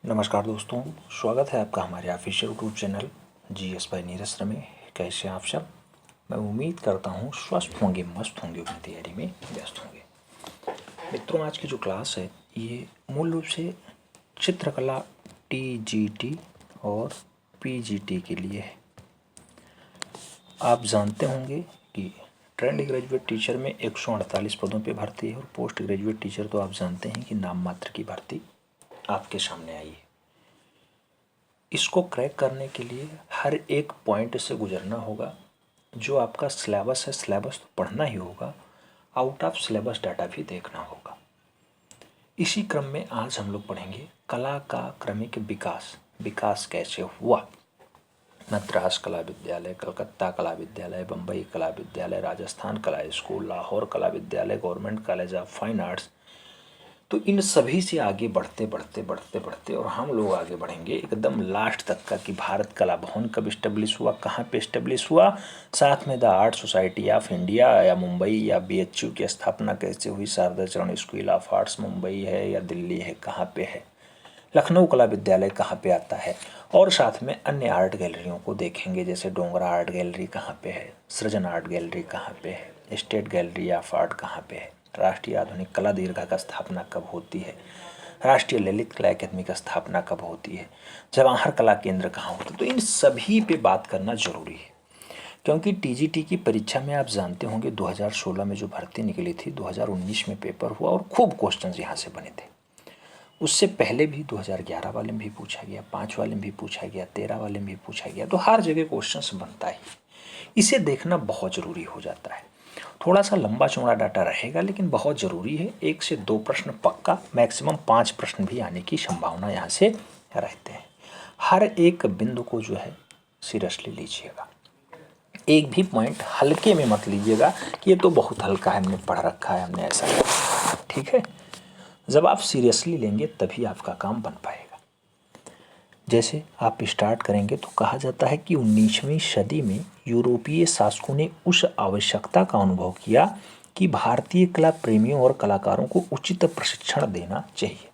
नमस्कार दोस्तों, स्वागत है आपका हमारे official YouTube channel GS bye Neeraj में। कैसे हैं आप सब? मैं उम्मीद करता हूँ स्वस्थ होंगे, मस्त होंगे, अपनी तैयारी में व्यस्त होंगे। मित्रों, आज की जो क्लास है ये मूल रूप से चित्रकला टीजीटी और पीजीटी के लिए है। आप जानते होंगे कि ट्रेंड ग्रेजुएट टीचर में 148 पदों पे भर्ती है और पोस्ट ग्रेजुएट टीचर तो आप जानते हैं कि नाम मात्र की भर्ती आपके सामने आई है। इसको क्रैक करने के लिए हर एक पॉइंट से गुजरना होगा। जो आपका सिलेबस है, सिलेबस तो पढ़ना ही होगा, आउट ऑफ सिलेबस डाटा भी देखना होगा। इसी क्रम में आज हम लोग पढ़ेंगे कला का क्रमिक विकास। विकास कैसे हुआ? मद्रास कला विद्यालय, कलकत्ता कला विद्यालय, बम्बई कला विद्यालय, राजस्थान कला स्कूल, लाहौर कला विद्यालय, government college of fine arts. तो इन सभी से आगे बढ़ते बढ़ते बढ़ते बढ़ते और हम लोग आगे बढ़ेंगे एकदम लास्ट तक का कि भारत कला भवन कब इस्टेब्लिश हुआ, कहाँ पे इस्टेब्लिश हुआ, साथ में the art society of India या मुंबई या बीएचयू की स्थापना कैसे हुई, शारदा चरण स्कूल ऑफ आर्ट्स मुंबई है या दिल्ली है, कहाँ पे है, लखनऊ कला विद्यालय कहाँ पे आता है, और साथ में अन्य आर्ट गैलरियों को देखेंगे। जैसे डोंगरा आर्ट गैलरी कहाँ पे है, सृजन आर्ट गैलरी कहाँ पे है, स्टेट गैलरी ऑफ आर्ट कहाँ पे है, राष्ट्रीय आधुनिक कला दीर्घा का स्थापना कब होती है, राष्ट्रीय ललित कला अकादमी का स्थापना कब होती है, जवाहर कला केंद्र कहाँ होता है। तो इन सभी पे बात करना जरूरी है, क्योंकि टीजीटी की परीक्षा में आप जानते होंगे 2016 में जो भर्ती निकली थी, 2019 में पेपर हुआ और खूब क्वेश्चंस यहाँ से बने थे। उससे पहले भी 2011 वाले में भी पूछा गया, 5 वाले में भी पूछा गया, 13 वाले में भी पूछा गया। तो हर जगह क्वेश्चंस बनता ही, इसे देखना बहुत ज़रूरी हो जाता है। थोड़ा सा लंबा चौड़ा डाटा रहेगा लेकिन बहुत ज़रूरी है। 1 से 2 प्रश्न पक्का, मैक्सिमम 5 प्रश्न भी आने की संभावना यहाँ से रहते हैं। हर एक बिंदु को जो है सीरियसली लीजिएगा, एक भी पॉइंट हल्के में मत लीजिएगा कि ये तो बहुत हल्का है, हमने पढ़ रखा है, हमने ऐसा किया। ठीक है, जब आप सीरियसली लेंगे तभी आपका काम बन पाएगा। जैसे आप स्टार्ट करेंगे तो कहा जाता है कि 19वीं सदी में यूरोपीय शासकों ने उस आवश्यकता का अनुभव किया कि भारतीय कला प्रेमियों और कलाकारों को उचित प्रशिक्षण देना चाहिए।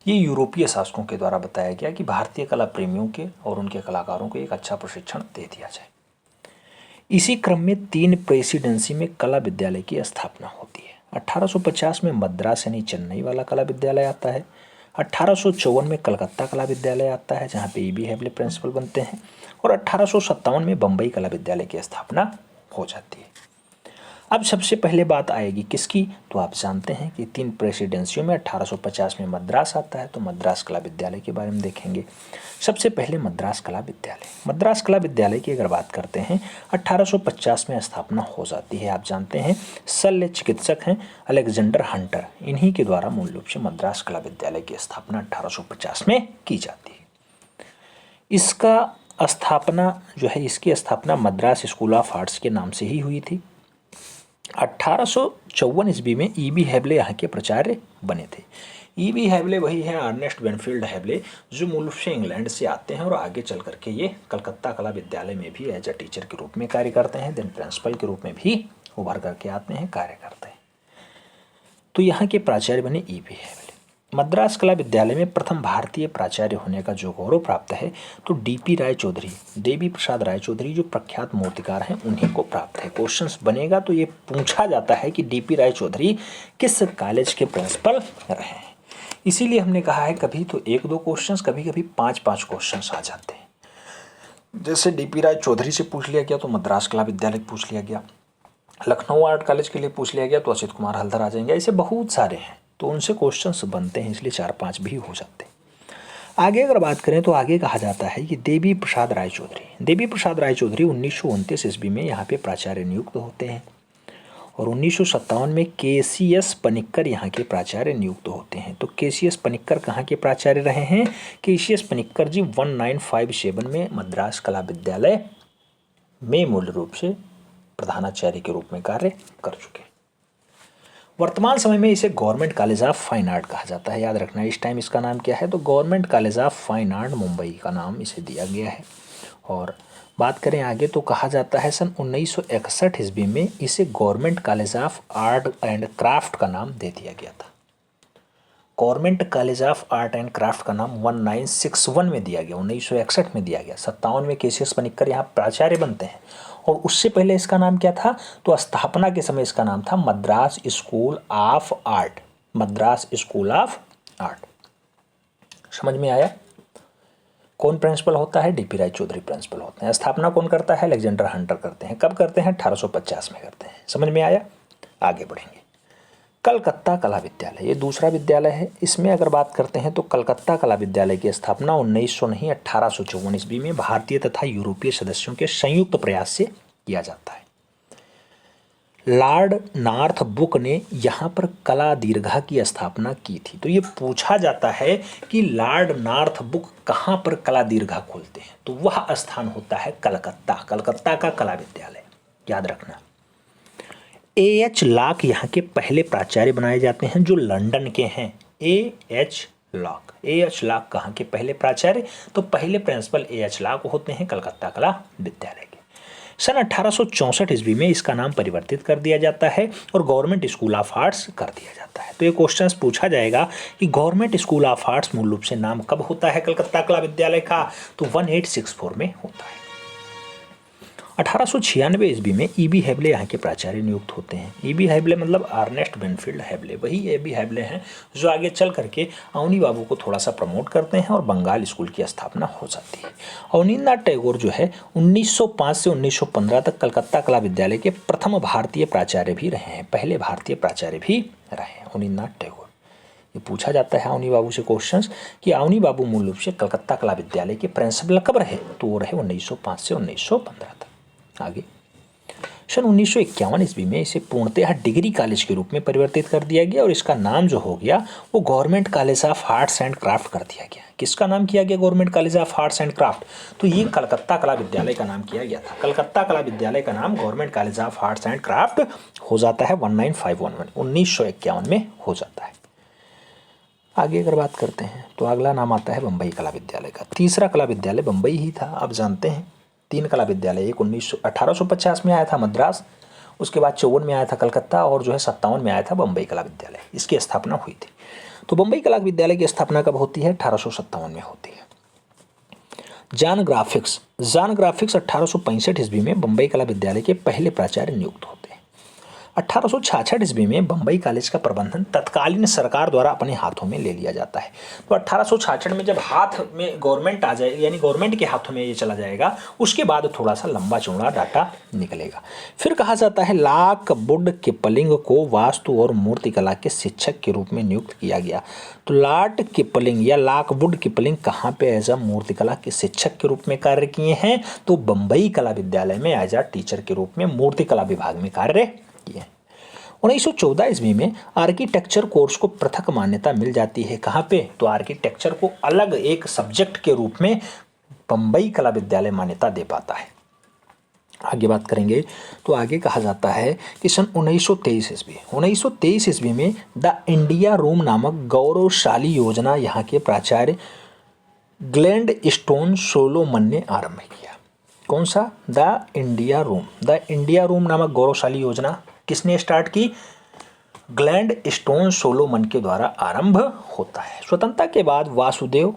ये यूरोपीय शासकों के द्वारा बताया गया कि भारतीय कला प्रेमियों के और उनके कलाकारों को एक अच्छा प्रशिक्षण दे दिया जाए। इसी क्रम में 3 प्रेसिडेंसी में कला विद्यालय की स्थापना होती है। 1850 में मद्रास यानी चेन्नई वाला कला विद्यालय आता है। 1854 में कलकत्ता कला विद्यालय आता है जहाँ पे ईबी हेबले प्रिंसिपल बनते हैं, और 1857 में बम्बई कला विद्यालय की स्थापना हो जाती है। अब सबसे पहले बात आएगी किसकी? तो आप जानते हैं कि 3 प्रेसिडेंसियों में 1850 में मद्रास आता है, तो मद्रास कला विद्यालय के बारे में देखेंगे। सबसे पहले मद्रास कला विद्यालय। मद्रास कला विद्यालय की अगर बात करते हैं, 1850 में स्थापना हो जाती है। आप जानते हैं शल्य चिकित्सक हैं अलेक्जेंडर हंटर, इन्हीं के द्वारा मूल रूप से मद्रास कला विद्यालय की स्थापना 1850 में की जाती है। इसका स्थापना जो है, इसकी स्थापना मद्रास स्कूल ऑफ आर्ट्स के नाम से ही हुई थी। 1854 ईस्वी में ईबी हेबले यहाँ के प्राचार्य बने थे। ईबी हेबले वही हैं अर्नेस्ट बेनफील्ड हेबले, जो मूल रूप से इंग्लैंड से आते हैं और आगे चल करके ये कलकत्ता कला विद्यालय में भी एज ए टीचर के रूप में कार्य करते हैं, देन प्रिंसिपल के रूप में भी उभर करके आते हैं, कार्य करते हैं। तो यहाँ के प्राचार्य बने ईबी हेबले। मद्रास कला विद्यालय में प्रथम भारतीय प्राचार्य होने का जो गौरव प्राप्त है तो डीपी राय चौधरी, देवी प्रसाद राय चौधरी जो प्रख्यात मूर्तिकार हैं, उन्हीं को प्राप्त है। क्वेश्चंस बनेगा तो ये पूछा जाता है कि डीपी राय चौधरी किस कॉलेज के प्रिंसिपल रहे हैं। इसीलिए हमने कहा है कभी तो 1-2 क्वेश्चंस, कभी कभी 5-5 क्वेश्चंस आ जाते हैं। जैसे डीपी राय चौधरी से पूछ लिया गया तो मद्रास कला विद्यालय पूछ लिया गया, लखनऊ आर्ट कॉलेज के लिए पूछ लिया गया तो असित कुमार हल्दर आ जाएंगे। ऐसे बहुत सारे हैं तो उनसे क्वेश्चंस बनते हैं, इसलिए 4-5 भी हो जाते हैं। आगे अगर बात करें तो आगे कहा जाता है कि देवी प्रसाद राय चौधरी, देवी प्रसाद राय चौधरी 1929 ईस्वी में यहाँ पे प्राचार्य नियुक्त होते हैं, और 1957 में केसीएस पनिक्कर यहाँ के प्राचार्य नियुक्त होते हैं। तो केसीएस पनिक्कर कहाँ के प्राचार्य रहे हैं? केसीएस पनिक्कर जी 1957 में मद्रास कला विद्यालय में मूल रूप से प्रधानाचार्य के रूप में कार्य कर चुके हैं। वर्तमान समय में इसे government college of fine art कहा जाता है। याद रखना इस टाइम इसका नाम क्या है, तो government college of fine art Mumbai का नाम इसे दिया गया है। और बात करें आगे तो कहा जाता है सन 1961 ईस्वी में इसे government college of art and craft का नाम दे दिया गया था। Government college of art and craft का नाम 1961 में दिया गया, 1961 में दिया गया। 57 में केसीएस पनिक्कर यहाँ प्राचार्य बनते हैं। और उससे पहले इसका नाम क्या था? तो स्थापना के समय इसका नाम था Madras school of art, Madras school of art. समझ में आया? कौन प्रिंसिपल होता है? डीपी राय चौधरी प्रिंसिपल होते हैं। स्थापना कौन करता है? अलेक्जेंडर हंटर करते हैं। कब करते हैं? 1850 में करते हैं। समझ में आया? आगे बढ़ेंगे। कलकत्ता कला विद्यालय, ये दूसरा विद्यालय है। इसमें अगर बात करते हैं तो कलकत्ता कला विद्यालय की स्थापना 1900 नहीं 1854 ईस्वी में भारतीय तथा यूरोपीय सदस्यों के संयुक्त प्रयास से किया जाता है। लॉर्ड नॉर्थ बुक ने यहाँ पर कला दीर्घा की स्थापना की थी। तो ये पूछा जाता है कि लॉर्ड नॉर्थ बुक कहाँ पर कला दीर्घा खोलते हैं? तो वह स्थान होता है कलकत्ता, कलकत्ता का कला विद्यालय, याद रखना। A.H. लॉक यहाँ के पहले प्राचार्य बनाए जाते हैं जो लंदन के हैं। A.H. Lock, A.H. लॉक कहाँ के पहले प्राचार्य? तो पहले प्रिंसिपल A.H. लॉक होते हैं कलकत्ता कला विद्यालय के। सन 1864 ईस्वी में इसका नाम परिवर्तित कर दिया जाता है और गवर्नमेंट स्कूल ऑफ आर्ट्स कर दिया जाता है। तो ये क्वेश्चन पूछा जाएगा कि गवर्नमेंट स्कूल ऑफ आर्ट्स मूल रूप से नाम कब होता है कलकत्ता कला विद्यालय का? तो 1864 में होता है। 1896 ईस्वी में E.B. हेबले यहाँ के प्राचार्य नियुक्त होते हैं। E.B. हेबले मतलब अर्नेस्ट बेनफील्ड हेबले, वही E.B. हेबले हैं जो आगे चल करके अवनी बाबू को थोड़ा सा प्रमोट करते हैं और बंगाल स्कूल की स्थापना हो जाती है। अवनींद्रनाथ टैगोर जो है 1905 से 1915 तक कलकत्ता कला विद्यालय के प्रथम भारतीय प्राचार्य भी रहे हैं, पहले भारतीय प्राचार्य भी रहे हैं अवनींद्रनाथ टैगोर। ये पूछा जाता है अवनी बाबू से क्वेश्चंस कि अवनी बाबू मूल रूप से कलकत्ता कला विद्यालय के प्रिंसिपल कब रहे? तो वो रहे 1905 से 1915 तक। आगे सन 1951 ईस्वी में इसे पूर्णतः डिग्री कॉलेज के रूप में परिवर्तित कर दिया गया और इसका नाम जो हो गया वो government college of arts and craft कर दिया गया। किसका नाम किया गया? Government college of arts and craft. तो ये कलकत्ता कला विद्यालय का नाम किया गया था। कलकत्ता कला विद्यालय का नाम government college of arts and craft हो जाता है 1951 में हो जाता है। आगे अगर बात करते हैं तो अगला नाम आता है बम्बई कला विद्यालय का। तीसरा कला विद्यालय बम्बई ही था। आप जानते हैं 3 कला विद्यालय, एक 1850 में आया था मद्रास, उसके बाद 54 में आया था कलकत्ता और जो है 57 में आया था बम्बई कला विद्यालय। इसकी स्थापना हुई थी। तो बम्बई कला विद्यालय की स्थापना कब होती है? 1857 में होती है। जॉन ग्राफिक्स 1865 ईस्वी में बम्बई कला विद्यालय के पहले प्राचार्य नियुक्त होते हैं। 1866 ईस्वी में बम्बई कॉलेज का प्रबंधन तत्कालीन सरकार द्वारा अपने हाथों में ले लिया जाता है। तो 1866 में जब हाथ में गवर्नमेंट आ जाए, यानी गवर्नमेंट के हाथों में ये चला जाएगा, उसके बाद थोड़ा सा लंबा चौड़ा डाटा निकलेगा। फिर कहा जाता है लॉकवुड किपलिंग को वास्तु और मूर्तिकला के शिक्षक के रूप में नियुक्त किया गया। तो लॉर्ड किपलिंग या लॉकवुड किपलिंग कहाँ पे एज अ मूर्तिकला के शिक्षक के रूप में कार्य किए हैं? तो बम्बई कला विद्यालय में एज अ टीचर के रूप में मूर्तिकला विभाग में कार्य किए। 1914 ईस्वी में आर्किटेक्चर कोर्स को पृथक मान्यता मिल जाती है। कहाँ पे? तो आर्किटेक्चर को अलग एक सब्जेक्ट के रूप में बम्बई कला विद्यालय मान्यता दे पाता है। आगे बात करेंगे तो आगे कहा जाता है कि सन 1923 ईस्वी में द इंडिया रूम नामक गौरवशाली योजना यहाँ के प्राचार्य ग्लैडस्टोन सोलोमन ने आरंभ किया। कौन सा? द इंडिया रूम नामक गौरवशाली योजना किसने स्टार्ट की? ग्लैडस्टोन सोलोमन के द्वारा आरंभ होता है। स्वतंत्रता के बाद वासुदेव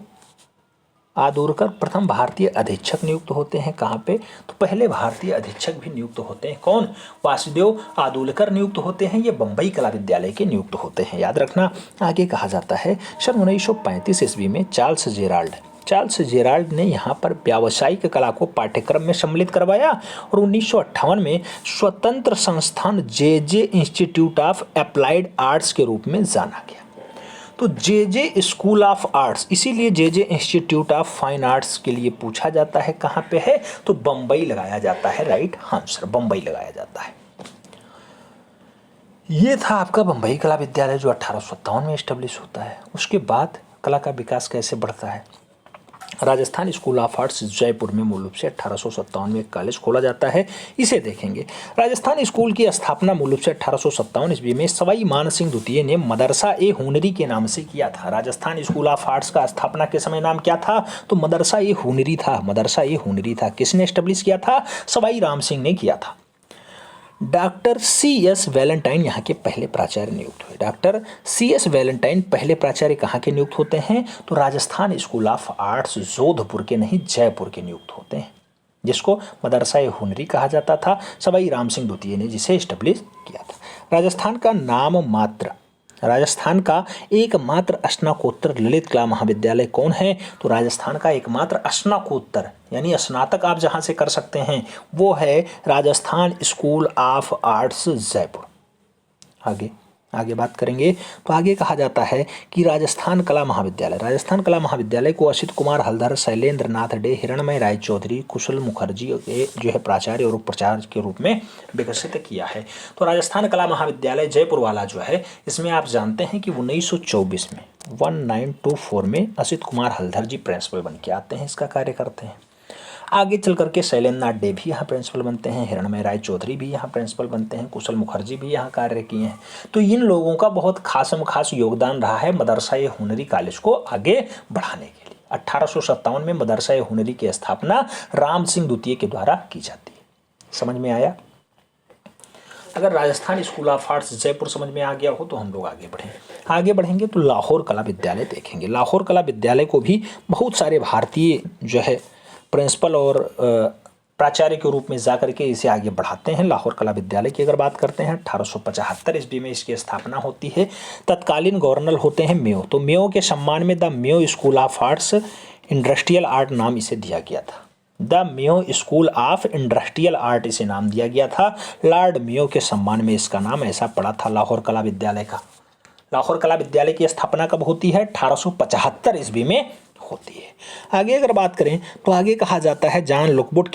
आदुरकर प्रथम भारतीय अधीक्षक नियुक्त होते हैं। कहाँ पे? तो पहले भारतीय अधीक्षक भी नियुक्त होते हैं। कौन? वासुदेव आदुलकर नियुक्त होते हैं। ये बम्बई कला विद्यालय के नियुक्त होते हैं, याद रखना। आगे कहा जाता है सन 1935 ईस्वी में चार्ल्स जेराल्ड ने यहाँ पर व्यावसायिक कला को पाठ्यक्रम में सम्मिलित करवाया और 1958 में स्वतंत्र संस्थान जे इंस्टीट्यूट ऑफ अप्लाइड आर्ट्स के रूप में जाना गया। तो जे स्कूल ऑफ आर्ट्स, इसीलिए जे इंस्टीट्यूट ऑफ फाइन आर्ट्स के लिए पूछा जाता है कहाँ पे है? तो बम्बई लगाया जाता है। राइट आंसर, बम्बई लगाया जाता है। ये था आपका बम्बई कला विद्यालय जो 1857 में एस्टेब्लिश होता है। उसके बाद कला का विकास कैसे बढ़ता है? Rajasthan school of arts Jaipur में मूल रूप से 1857 में एक कॉलेज खोला जाता है। इसे देखेंगे। राजस्थान स्कूल की स्थापना मूल रूप से 1857 ईस्वी में सवाई मान सिंह द्वितीय ने मदरसा ए हुनरी के नाम से किया था। राजस्थान स्कूल ऑफ आर्ट्स का स्थापना के समय नाम क्या था? तो मदरसा ए हुनरी था। किसने एस्टेब्लिश किया था? सवाई राम सिंह ने किया था। डॉक्टर CS वैलेंटाइन यहाँ के पहले प्राचार्य नियुक्त हुए। डॉक्टर CS वैलेंटाइन पहले प्राचार्य कहाँ के नियुक्त होते हैं? तो Rajasthan school of arts Jodhpur के नहीं, जयपुर के नियुक्त होते हैं, जिसको मदरसा हुनरी कहा जाता था। सवाई राम सिंह द्वितीय ने जिसे एस्टेब्लिश किया था। राजस्थान का एकमात्र स्नातकोत्तर ललित कला महाविद्यालय कौन है? तो राजस्थान का एकमात्र स्नातकोत्तर यानी स्नातक आप जहां से कर सकते हैं वो है Rajasthan school of arts Jaipur. आगे बात करेंगे तो आगे कहा जाता है कि राजस्थान कला महाविद्यालय को असित कुमार हलधर, शैलेंद्र नाथ डे, हिरणमय राय चौधरी, कुशल मुखर्जी जो है प्राचार्य और उपाचार्य के रूप में विकसित किया है। तो राजस्थान कला महाविद्यालय जयपुर वाला जो है, इसमें आप जानते हैं कि 1924 में 1924 में असित कुमार हलधर जी प्रिंसिपल बन के आते हैं, इसका कार्य करते हैं। आगे चल करके शैलेंद्र नाथ डे भी यहाँ प्रिंसिपल बनते हैं, हिरणमय राय चौधरी भी यहाँ प्रिंसिपल बनते हैं, कुशल मुखर्जी भी यहाँ कार्य किए हैं। तो इन लोगों का बहुत खास योगदान रहा है मदरसा हुनरी कॉलेज को आगे बढ़ाने के लिए। 1857 में मदरसा हुनरी की स्थापना राम सिंह द्वितीय के द्वारा की जाती है। समझ में आया? अगर Rajasthan school of arts Jaipur समझ में आ गया हो तो हम लोग आगे बढ़ेंगे तो लाहौर कला विद्यालय देखेंगे। लाहौर कला विद्यालय को भी बहुत सारे भारतीय जो है प्रिंसिपल और प्राचार्य के रूप में जाकर के इसे आगे बढ़ाते हैं। लाहौर कला विद्यालय की अगर बात करते हैं 1875 ईस्वी में इसकी स्थापना होती है। तत्कालीन गवर्नर होते हैं मेयो। तो मेयो के सम्मान में the Mayo school of arts industrial art नाम इसे दिया गया था। The Mayo school of industrial art इसे नाम दिया गया था। लॉर्ड मेयो के सम्मान में इसका नाम ऐसा पड़ा था लाहौर कला विद्यालय का। लाहौर कला विद्यालय की स्थापना कब होती है? 1875 ईस्वी में होती है। आगे अगर बात करें तो आगे कहा जाता है जॉन लॉकवुड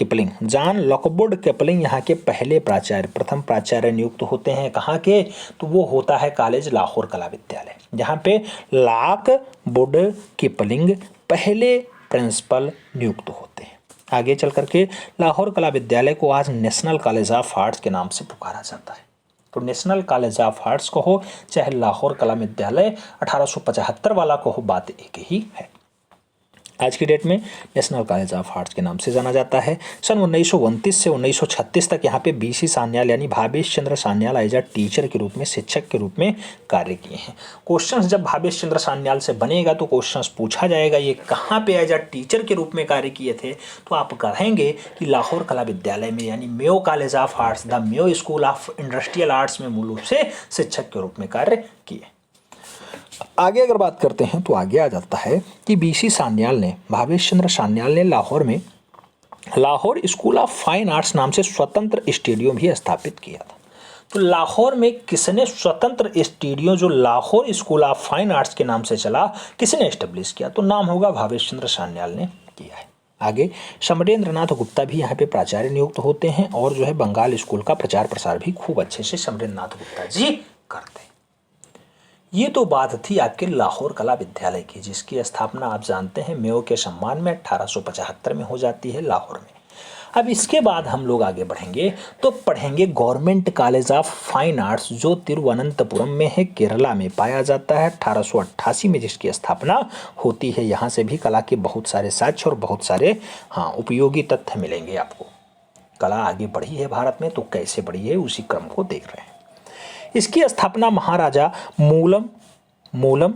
किपलिंग यहाँ के पहले प्राचार्य, प्रथम प्राचार्य नियुक्त होते हैं। कहाँ के? तो वो होता है कॉलेज लाहौर कला विद्यालय, जहाँ पे लॉकवुड किपलिंग पहले प्रिंसिपल नियुक्त होते हैं। आगे चल करके लाहौर कला विद्यालय को आज नेशनल कॉलेज ऑफ आर्ट्स के नाम से पुकारा जाता है। तो नेशनल कॉलेज ऑफ आर्ट्स को हो चाहे लाहौर कला विद्यालय 1875 वाला को हो, बात एक ही है। आज की डेट में नेशनल कॉलेज ऑफ आर्ट्स के नाम से जाना जाता है। सन 1929 से 1936 तक यहाँ पे BC सान्याल यानी भावेश चंद्र सान्याल एज अ टीचर के रूप में, शिक्षक के रूप में कार्य किए हैं। क्वेश्चंस जब भावेश चंद्र सान्याल से बनेगा तो क्वेश्चंस पूछा जाएगा ये कहाँ पे एज अ टीचर के रूप में कार्य किए थे, तो आप कहेंगे कि लाहौर कला विद्यालय में यानी Mayo college of arts, the Mayo school of industrial arts में मूल रूप से शिक्षक के रूप में कार्य किए। आगे अगर बात करते हैं तो आगे आ जाता है कि BC सान्याल ने, भावेश चंद्र सान्याल ने लाहौर में Lahore school of fine arts नाम से स्वतंत्र स्टूडियो भी स्थापित किया था। तो लाहौर में किसने स्वतंत्र स्टूडियो जो Lahore school of fine arts के नाम से चला, किसने एस्टेब्लिश किया? तो नाम होगा भावेश चंद्र सान्याल ने किया है। आगे समरेंद्र नाथ गुप्ता भी यहाँ पे प्राचार्य नियुक्त होते हैं और जो है बंगाल स्कूल का प्रचार प्रसार भी खूब अच्छे से समरेंद्र नाथ गुप्ता जी करते हैं। ये तो बात थी आपके लाहौर कला विद्यालय की, जिसकी स्थापना आप जानते हैं मेयो के सम्मान में 1875 में हो जाती है लाहौर में। अब इसके बाद हम लोग आगे बढ़ेंगे तो पढ़ेंगे government college of fine arts जो तिरुवनंतपुरम में है, केरला में पाया जाता है। 1888 में जिसकी स्थापना होती है। यहाँ से भी कला के बहुत सारे साक्ष्य और बहुत सारे उपयोगी तथ्य मिलेंगे आपको। कला आगे बढ़ी है भारत में, तो कैसे बढ़ी है उसी क्रम को देख रहे हैं। इसकी स्थापना महाराजा मूलम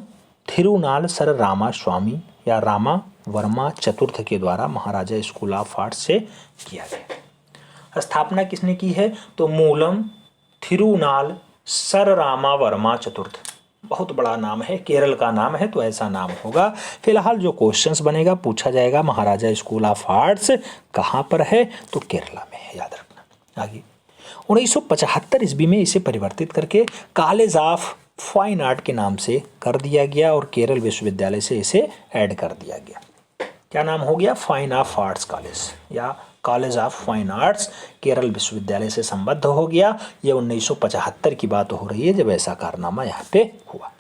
थिरुनाल सर रामा स्वामी या रामा वर्मा चतुर्थ के द्वारा महाराजा स्कूल ऑफ आर्ट्स से किया गया। स्थापना किसने की है? तो मूलम थिरुनाल सर रामा वर्मा चतुर्थ। बहुत बड़ा नाम है, केरल का नाम है तो ऐसा नाम होगा। फिलहाल जो क्वेश्चंस बनेगा पूछा जाएगा महाराजा स्कूल ऑफ आर्ट्स कहाँ पर है, तो केरला में है, याद रखना। आगे 1975 ईस्वी में इसे परिवर्तित करके कॉलेज ऑफ फाइन आर्ट के नाम से कर दिया गया और केरल विश्वविद्यालय से इसे ऐड कर दिया गया। क्या नाम हो गया? फाइन ऑफ आर्ट्स कॉलेज या college of fine arts Kerala विश्वविद्यालय से संबद्ध हो गया। यह 1975 की बात हो रही है जब ऐसा कारनामा यहाँ पे हुआ।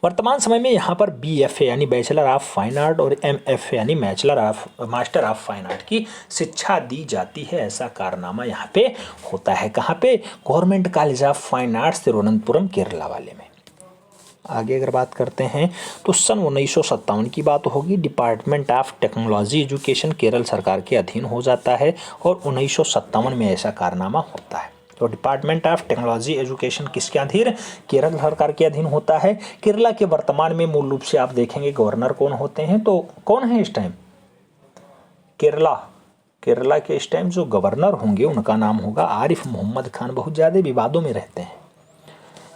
वर्तमान समय में यहाँ पर BFA यानी बैचलर ऑफ फाइन आर्ट और MFA यानी मास्टर ऑफ फाइन आर्ट की शिक्षा दी जाती है। ऐसा कारनामा यहाँ पे होता है। कहाँ पे? Government college of fine arts Thiruvananthapuram Kerala वाले में। आगे अगर बात करते हैं तो सन 1957 की बात होगी। Department of technology education Kerala सरकार के अधीन हो जाता है और 1957 में ऐसा कारनामा होता है। तो डिपार्टमेंट ऑफ टेक्नोलॉजी एजुकेशन किसके अधीन? केरल सरकार के अधीन होता है। केरला के वर्तमान में मूल रूप से आप देखेंगे गवर्नर कौन होते हैं, तो कौन है इस टाइम? केरला के इस टाइम जो गवर्नर होंगे उनका नाम होगा आरिफ मोहम्मद खान। बहुत ज़्यादा विवादों में रहते हैं,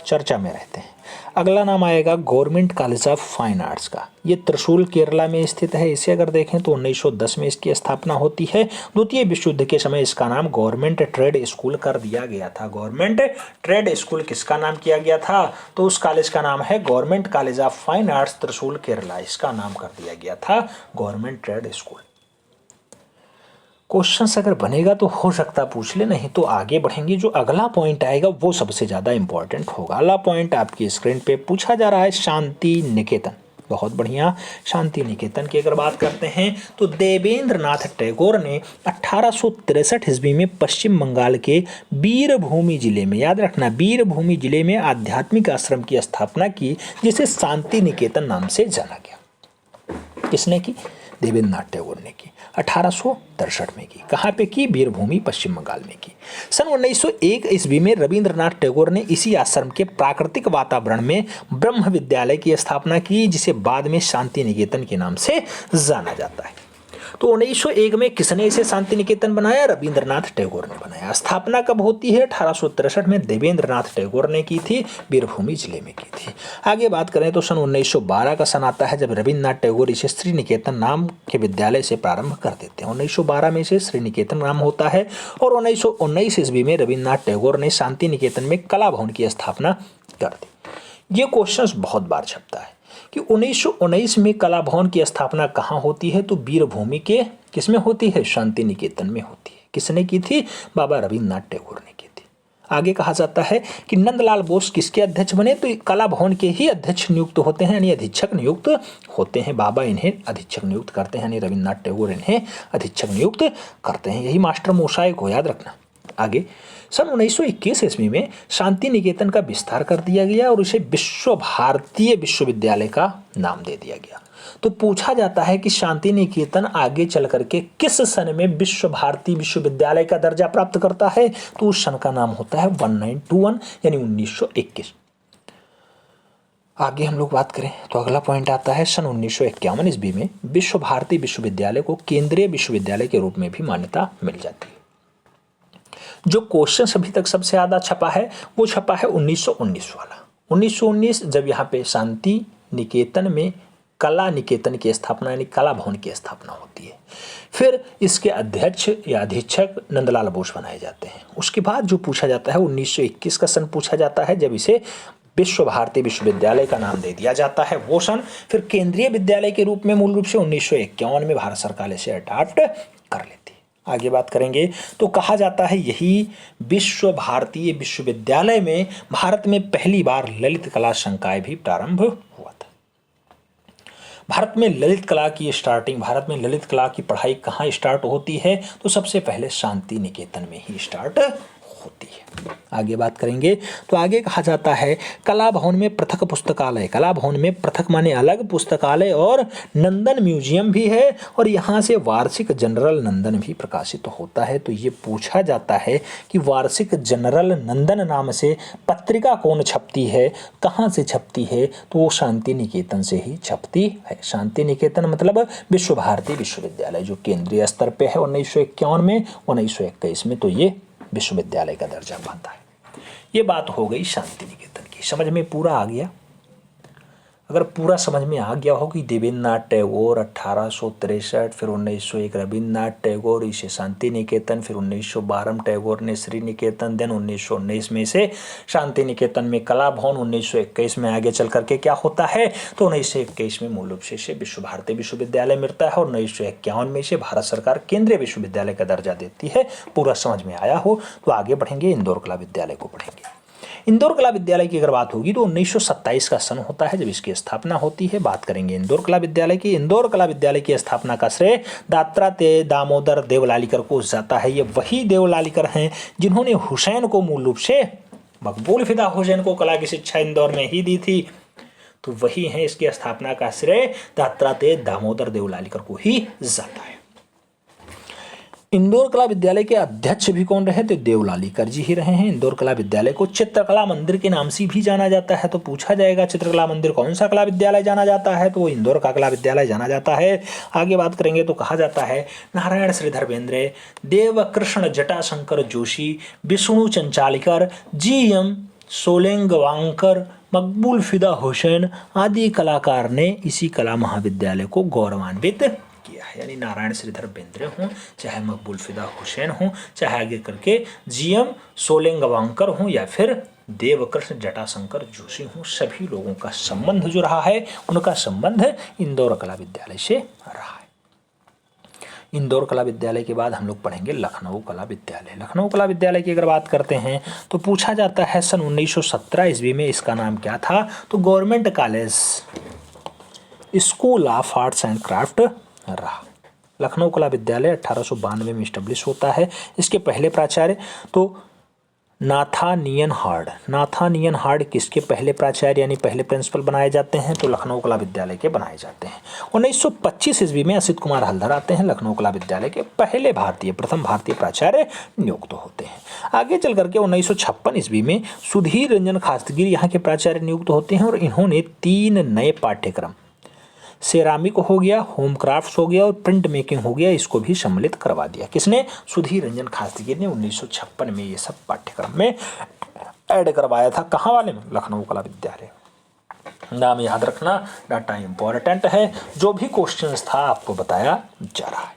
चर्चा में रहते हैं। अगला नाम आएगा government college of fine arts का। ये त्रिशूल केरला में स्थित है। इसे अगर देखें तो 1910 में इसकी स्थापना होती है। द्वितीय विश्व युद्ध के समय इसका नाम गवर्नमेंट ट्रेड स्कूल कर दिया गया था। गवर्नमेंट ट्रेड स्कूल किसका नाम किया गया था? तो उस कॉलेज का नाम है government college of fine arts त्रिशूल केरला। इसका नाम कर दिया गया था गवर्नमेंट ट्रेड स्कूल। क्वेश्चंस अगर बनेगा तो हो सकता पूछ ले, नहीं तो आगे बढ़ेंगे। जो अगला पॉइंट आएगा वो सबसे ज़्यादा इंपॉर्टेंट होगा। अगला पॉइंट आपकी स्क्रीन पे पूछा जा रहा है शांति निकेतन। बहुत बढ़िया। शांति निकेतन की अगर बात करते हैं तो देवेंद्रनाथ टैगोर ने 1863 ईस्वी में पश्चिम बंगाल के वीरभूमि जिले में, याद रखना वीरभूमि जिले में आध्यात्मिक आश्रम की स्थापना की, जिसे शांति निकेतन नाम से जाना गया। किसने की? देवेंद्रनाथ टैगोर ने की। 1863 में की। कहाँ पे की? वीरभूमि पश्चिम बंगाल में की। सन 1901 ईस्वी में रविंद्रनाथ टैगोर ने इसी आश्रम के प्राकृतिक वातावरण में ब्रह्म विद्यालय की स्थापना की, जिसे बाद में शांति निकेतन के नाम से जाना जाता है। तो 1901 में किसने इसे शांति निकेतन बनाया? रविंद्रनाथ टैगोर ने बनाया। स्थापना कब होती है? 1863 में देवेंद्रनाथ टैगोर ने की थी, वीरभूमि जिले में की थी। आगे बात करें तो सन 1912 का सन आता है जब रविंद्रनाथ टैगोर इसे श्री निकेतन नाम के विद्यालय से प्रारंभ कर देते हैं। 1912 में इसे श्री निकेतन नाम होता है और 1919 ईस्वी में रविंद्रनाथ टैगोर ने शांति निकेतन में कला भवन की स्थापना कर दी। ये क्वेश्चन बहुत बार छपता है कि 1919 में कला भवन की स्थापना कहाँ होती है? तो वीरभूमि के किसमें होती है? शांति निकेतन में होती है। किसने की थी? बाबा रविंद्रनाथ टैगोर ने की थी। आगे कहा जाता है कि नंदलाल बोस किसके अध्यक्ष बने? तो कला भवन के ही अध्यक्ष नियुक्त होते हैं, यानी अधीक्षक नियुक्त होते हैं। बाबा इन्हें अधीक्षक नियुक्त करते हैं, यानी रविंद्रनाथ टैगोर इन्हें अधीक्षक नियुक्त करते हैं। यही मास्टर मोसाई को याद रखना। आगे सन 1921 ईस्वी में शांति निकेतन का विस्तार कर दिया गया और इसे विश्व भारतीय विश्वविद्यालय का नाम दे दिया गया। तो पूछा जाता है कि शांति निकेतन आगे चल करके किस सन में विश्व भारती विश्वविद्यालय का दर्जा प्राप्त करता है? तो उस सन का नाम होता है 1921, यानी 1921। आगे हम लोग बात करें तो अगला पॉइंट आता है सन 1951 ईस्वी में विश्व भारती विश्वविद्यालय को केंद्रीय विश्वविद्यालय के रूप में भी मान्यता मिल जाती है। जो क्वेश्चन अभी तक सबसे ज़्यादा छपा है वो छपा है 1919 वाला। 1919 जब यहाँ पे शांति निकेतन में कला निकेतन की स्थापना यानी कला भवन की स्थापना होती है। फिर इसके अध्यक्ष या अधीक्षक नंदलाल बोस बनाए जाते हैं। उसके बाद जो पूछा जाता है 1921 का सन पूछा जाता है जब इसे विश्व भारती विश्वविद्यालय का नाम दे दिया जाता है, वो सन। फिर केंद्रीय विद्यालय के रूप में मूल रूप से 1951 में भारत सरकार इसे अडॉप्ट कर लेती है। आगे बात करेंगे तो कहा जाता है यही विश्व भारतीय विश्वविद्यालय में भारत में पहली बार ललित कला संकाय भी प्रारंभ हुआ था। भारत में ललित कला की स्टार्टिंग, भारत में ललित कला की पढ़ाई कहाँ स्टार्ट होती है? तो सबसे पहले शांति निकेतन में ही स्टार्ट होती है। आगे बात करेंगे तो आगे कहा जाता है कला भवन में पृथक पुस्तकालय, कला भवन में पृथक माने अलग पुस्तकालय और नंदन म्यूजियम भी है और यहाँ से वार्षिक जनरल नंदन भी प्रकाशित होता है। तो ये पूछा जाता है कि वार्षिक जनरल नंदन नाम से पत्रिका कौन छपती है, कहाँ से छपती है? तो वो शांति निकेतन से ही छपती है। शांति निकेतन मतलब विश्व भारती विश्वविद्यालय जो केंद्रीय स्तर पे है 1951 में, 1921 में तो ये विश्वविद्यालय का दर्जा पाता है। ये बात हो गई शांति निकेतन की। समझ में पूरा आ गया? अगर पूरा समझ में आ गया हो कि देवेंद्रनाथ टैगोर 1863, फिर 1901 रविंद्रनाथ टैगोर इसे शांति निकेतन, फिर 1912 टैगोर ने श्री निकेतन, देन 1919 में से शांति निकेतन में कला भवन, 1921 में आगे चल करके क्या होता है? तो 1921 में मूल रूप से इसे विश्व भारती विश्वविद्यालय मिलता है और 1951 में इसे भारत सरकार केंद्रीय विश्वविद्यालय का दर्जा देती है। पूरा समझ में आया हो तो आगे बढ़ेंगे, इंदौर कला विद्यालय को पढ़ेंगे। इंदौर कला विद्यालय की अगर बात होगी तो 1927 का सन होता है जब इसकी स्थापना होती है। बात करेंगे इंदौर कला विद्यालय की। इंदौर कला विद्यालय की स्थापना का श्रेय दात्रात्रेय दामोदर देवलालीकर को जाता है। ये वही देवलालीकर हैं जिन्होंने हुसैन को मूल रूप से, मकबूल फिदा हुसैन को कला की शिक्षा इंदौर में ही दी थी। तो वही है, इसकी स्थापना का श्रेय दत्तात्रेय दामोदर देवलालीकर को ही जाता है। इंदौर कला विद्यालय के अध्यक्ष भी कौन रहे? तो देवलालीकर जी ही रहे हैं। इंदौर कला विद्यालय को चित्रकला मंदिर के नाम से भी जाना जाता है। तो पूछा जाएगा चित्रकला मंदिर कौन सा कला विद्यालय जाना जाता है? तो वो इंदौर का कला विद्यालय जाना जाता है। आगे बात करेंगे तो कहा जाता है नारायण श्रीधर बेंद्रे, देवकृष्ण जटाशंकर जोशी, विष्णु चंचालिकर, GM सोलंगवांकर, मकबूल फिदा हुसैन आदि कलाकार ने इसी कला महाविद्यालय को गौरवान्वित किया है। यानी नारायण श्रीधर बेंद्रे हों, चाहे मकबूल फिदा हुसैन हों, चाहे आगे करके GM सोलंगवांकर हों या फिर देवकृष्ण जटाशंकर जोशी हों, सभी लोगों का संबंध जो रहा है उनका संबंध इंदौर कला विद्यालय से रहा है। इंदौर कला विद्यालय के बाद हम लोग पढ़ेंगे लखनऊ कला विद्यालय। लखनऊ कला विद्यालय की अगर बात करते हैं तो पूछा जाता है सन 1917 ईस्वी में इसका नाम क्या था? तो government college school of arts and craft रहा। लखनऊ कला विद्यालय 1892 में इस्टेब्लिश होता है। इसके पहले प्राचार्य तो नाथानियन हार्ड किसके पहले प्राचार्य यानी पहले प्रिंसिपल बनाए जाते हैं? तो लखनऊ कला विद्यालय के बनाए जाते हैं। 1925 ईस्वी में असित कुमार हल्दर आते हैं, लखनऊ कला विद्यालय के प्रथम भारतीय प्राचार्य नियुक्त होते हैं। आगे चल करके 1956 ईस्वी में सुधीर रंजन खास्तगिर यहाँ के प्राचार्य नियुक्त होते हैं और इन्होंने 3 नए पाठ्यक्रम, सेरामिक हो गया, होम क्राफ्ट्स हो गया और प्रिंट मेकिंग हो गया, इसको भी सम्मिलित करवा दिया। किसने? सुधीर रंजन खास्तगिर ने 1956 में ये सब पाठ्यक्रम में ऐड करवाया था। कहाँ वाले में? लखनऊ कला विद्यालय। नाम याद रखना, डाटा इंपॉर्टेंट है, जो भी क्वेश्चंस था आपको बताया जा रहा है।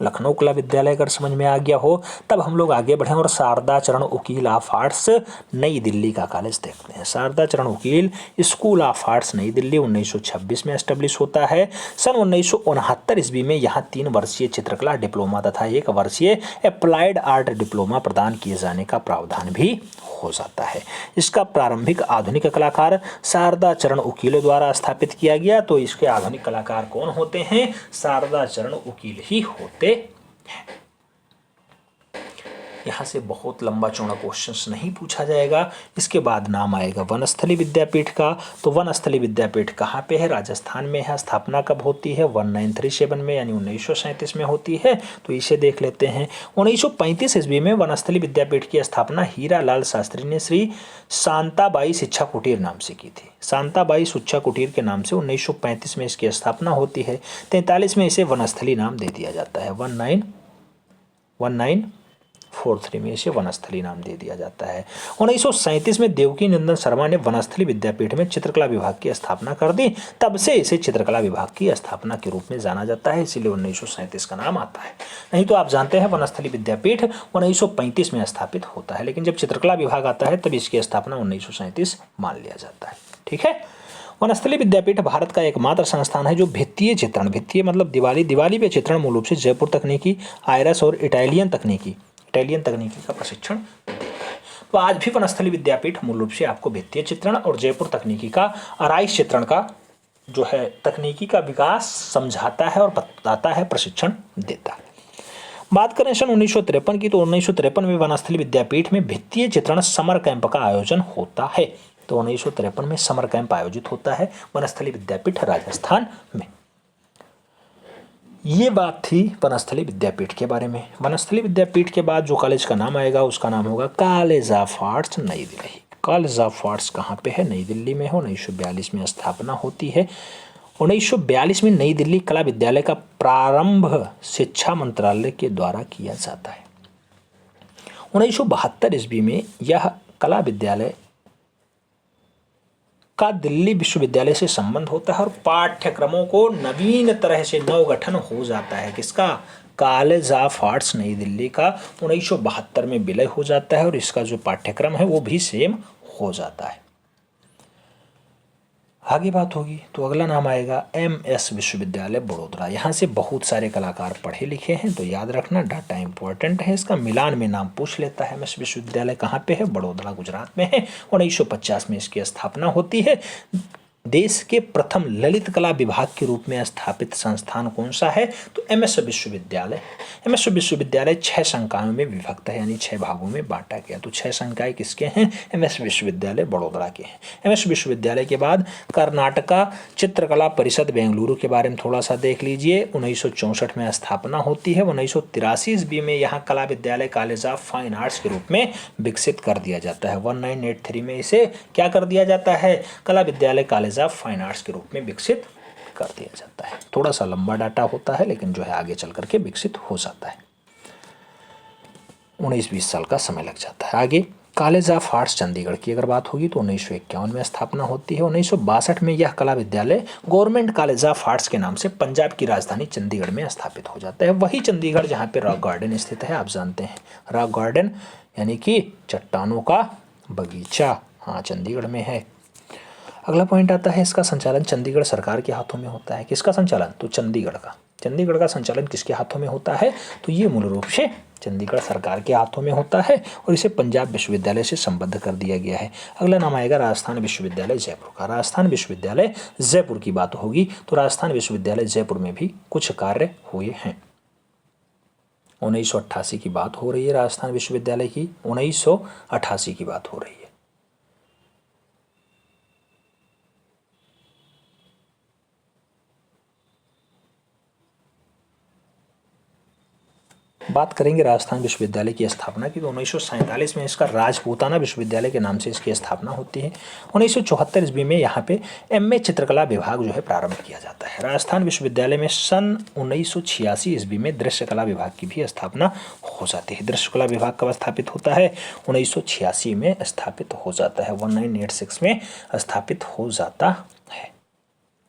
लखनऊ कला विद्यालय अगर समझ में आ गया हो तब हम लोग आगे बढ़ें और शारदा चरण उकील ऑफ आर्ट्स नई दिल्ली का कॉलेज देखते हैं। शारदा चरण उकील स्कूल ऑफ आर्ट्स नई दिल्ली 1926 में एस्टेब्लिश होता है। सन 1969 ईस्वी में यहाँ 3 वर्षीय चित्रकला डिप्लोमा तथा 1 वर्षीय अप्लाइड आर्ट डिप्लोमा प्रदान किए जाने का प्रावधान भी हो जाता है। इसका प्रारंभिक आधुनिक कलाकार शारदा चरण उकील द्वारा स्थापित किया गया। तो इसके आधुनिक कलाकार कौन होते हैं? शारदा चरण उकील ही होते हैं। यहाँ से बहुत लंबा चौड़ा क्वेश्चंस नहीं पूछा जाएगा। इसके बाद नाम आएगा वनस्थली विद्यापीठ का। तो वनस्थली विद्यापीठ कहाँ पे है? राजस्थान में है। स्थापना कब होती है? 1937 में यानी 1937 में होती है। तो इसे देख लेते हैं। 1935 ईस्वी में वनस्थली विद्यापीठ की स्थापना हीरा लाल शास्त्री ने श्री शांताबाई शिक्षा कुटीर नाम से की थी। शांताबाई शिक्षा कुटीर के नाम से 1935 में इसकी स्थापना होती है। 43 में इसे वनस्थली नाम दे दिया जाता है। 1943 में इसे वनस्थली नाम दे दिया जाता है। 1937 में देवकी नंदन शर्मा ने वनस्थली विद्यापीठ में चित्रकला विभाग की स्थापना कर दी। तब से इसे चित्रकला विभाग की स्थापना के रूप में जाना जाता है, इसीलिए 1937 का नाम आता है। नहीं तो आप जानते हैं वनस्थली विद्यापीठ 1935 में स्थापित होता है, लेकिन जब चित्रकला विभाग आता है तब इसकी स्थापना 1937 मान लिया जाता है। ठीक है। वनस्थली विद्यापीठ भारत का एकमात्र संस्थान है जो भित्तीय मतलब दीवाली पे चित्रण मूल रूप से जयपुर तकनीकी, आयरस और इटालियन तकनीकी का प्रशिक्षण देता है। तो आज भी वनस्थली विद्यापीठ मूल रूप से आपको भित्तीय चित्रण और जयपुर तकनीकी का आराइस चित्रण का जो है तकनीकी का विकास समझाता है और बताता है, प्रशिक्षण देता है। बात करें सन 1953 की, तो 1953 में वनस्थली विद्यापीठ में भित्तीय चित्रण समर कैंप का आयोजन होता है। तो 1953 में समर कैंप आयोजित होता है वनस्थली विद्यापीठ राजस्थान में। ये बात थी वनस्थली विद्यापीठ के बारे में। वनस्थली विद्यापीठ के बाद जो कॉलेज का नाम आएगा उसका नाम होगा कॉलेज ऑफ आर्ट्स नई दिल्ली। कॉलेज ऑफ आर्ट्स कहाँ पे है? नई दिल्ली में है। 1942 में स्थापना होती है। 1942 में नई दिल्ली कला विद्यालय का प्रारंभ शिक्षा मंत्रालय के द्वारा किया जाता है। 1972 ईस्वी में यह कला विद्यालय का दिल्ली विश्वविद्यालय से संबंध होता है और पाठ्यक्रमों को नवीन तरह से नवगठन हो जाता है। किसका? कॉलेज ऑफ आर्ट्स नई दिल्ली का 1972 में विलय हो जाता है और इसका जो पाठ्यक्रम है वो भी सेम हो जाता है। आगे बात होगी तो अगला नाम आएगा MS विश्वविद्यालय बड़ोदरा। यहाँ से बहुत सारे कलाकार पढ़े लिखे हैं, तो याद रखना, डाटा इंपॉर्टेंट है। इसका मिलान में नाम पूछ लेता है। MS विश्वविद्यालय कहाँ पे है? बड़ोदरा गुजरात में है। 1950 में इसकी स्थापना होती है। देश के प्रथम ललित कला विभाग के रूप में स्थापित संस्थान कौन सा है? तो एमएस विश्वविद्यालय। एमएस विश्वविद्यालय 6 संकायों में विभक्त है, यानी 6 भागों में बांटा गया। तो 6 संकाय किसके हैं? एमएस विश्वविद्यालय बड़ौदा के हैं। एमएस विश्वविद्यालय के बाद कर्नाटका चित्रकला परिषद बेंगलुरु के बारे में थोड़ा सा देख लीजिए। 1964 में स्थापना होती है। 1983 ईस्वी में यहाँ कला विद्यालय कॉलेज ऑफ फाइन आर्ट्स के रूप में विकसित कर दिया जाता है। 1983 में इसे क्या कर दिया जाता है? कला विद्यालय कॉलेज ऑफ फाइन आर्ट्स के रूप में विकसित कर दिया जाता है। थोड़ा सा लंबा डाटा होता है, लेकिन जो है आगे चल करके विकसित हो जाता है। 19-20 साल का समय लग जाता है। आगे कॉलेज ऑफ आर्ट्स चंडीगढ़ की अगर बात होगी तो 1951 में स्थापना होती है। 1962 में यह कला विद्यालय गवर्नमेंट कॉलेज ऑफ आर्ट्स के नाम से पंजाब की राजधानी चंडीगढ़ में स्थापित हो जाता है। वही चंडीगढ़ जहाँ पे रॉक गार्डन स्थित है, आप जानते हैं रॉक गार्डन यानी कि चट्टानों का बगीचा, हाँ चंडीगढ़ में है। अगला पॉइंट आता है, इसका संचालन चंडीगढ़ सरकार के हाथों में होता है। किसका संचालन? तो चंडीगढ़ का। चंडीगढ़ का संचालन किसके हाथों में होता है? तो ये मूल रूप से चंडीगढ़ सरकार के हाथों में होता है और इसे पंजाब विश्वविद्यालय से संबद्ध कर दिया गया है। अगला नाम आएगा राजस्थान विश्वविद्यालय जयपुर का। राजस्थान विश्वविद्यालय जयपुर की बात होगी तो राजस्थान विश्वविद्यालय जयपुर में भी कुछ कार्य हुए हैं। 1988 की बात हो रही है राजस्थान विश्वविद्यालय की, 1988 की बात हो रही है। बात करेंगे राजस्थान विश्वविद्यालय की स्थापना की तो 1947 में इसका राजपूताना विश्वविद्यालय के नाम से इसकी स्थापना होती है। 1974 ईस्वी में यहाँ पे एमए चित्रकला विभाग जो है प्रारंभ किया जाता है। राजस्थान विश्वविद्यालय में सन 1986 ईस्वी में दृश्य कला विभाग की भी स्थापना हो जाती है। दृश्य कला विभाग कब स्थापित होता है? 1986 में स्थापित हो जाता है। 1986 में स्थापित हो जाता है।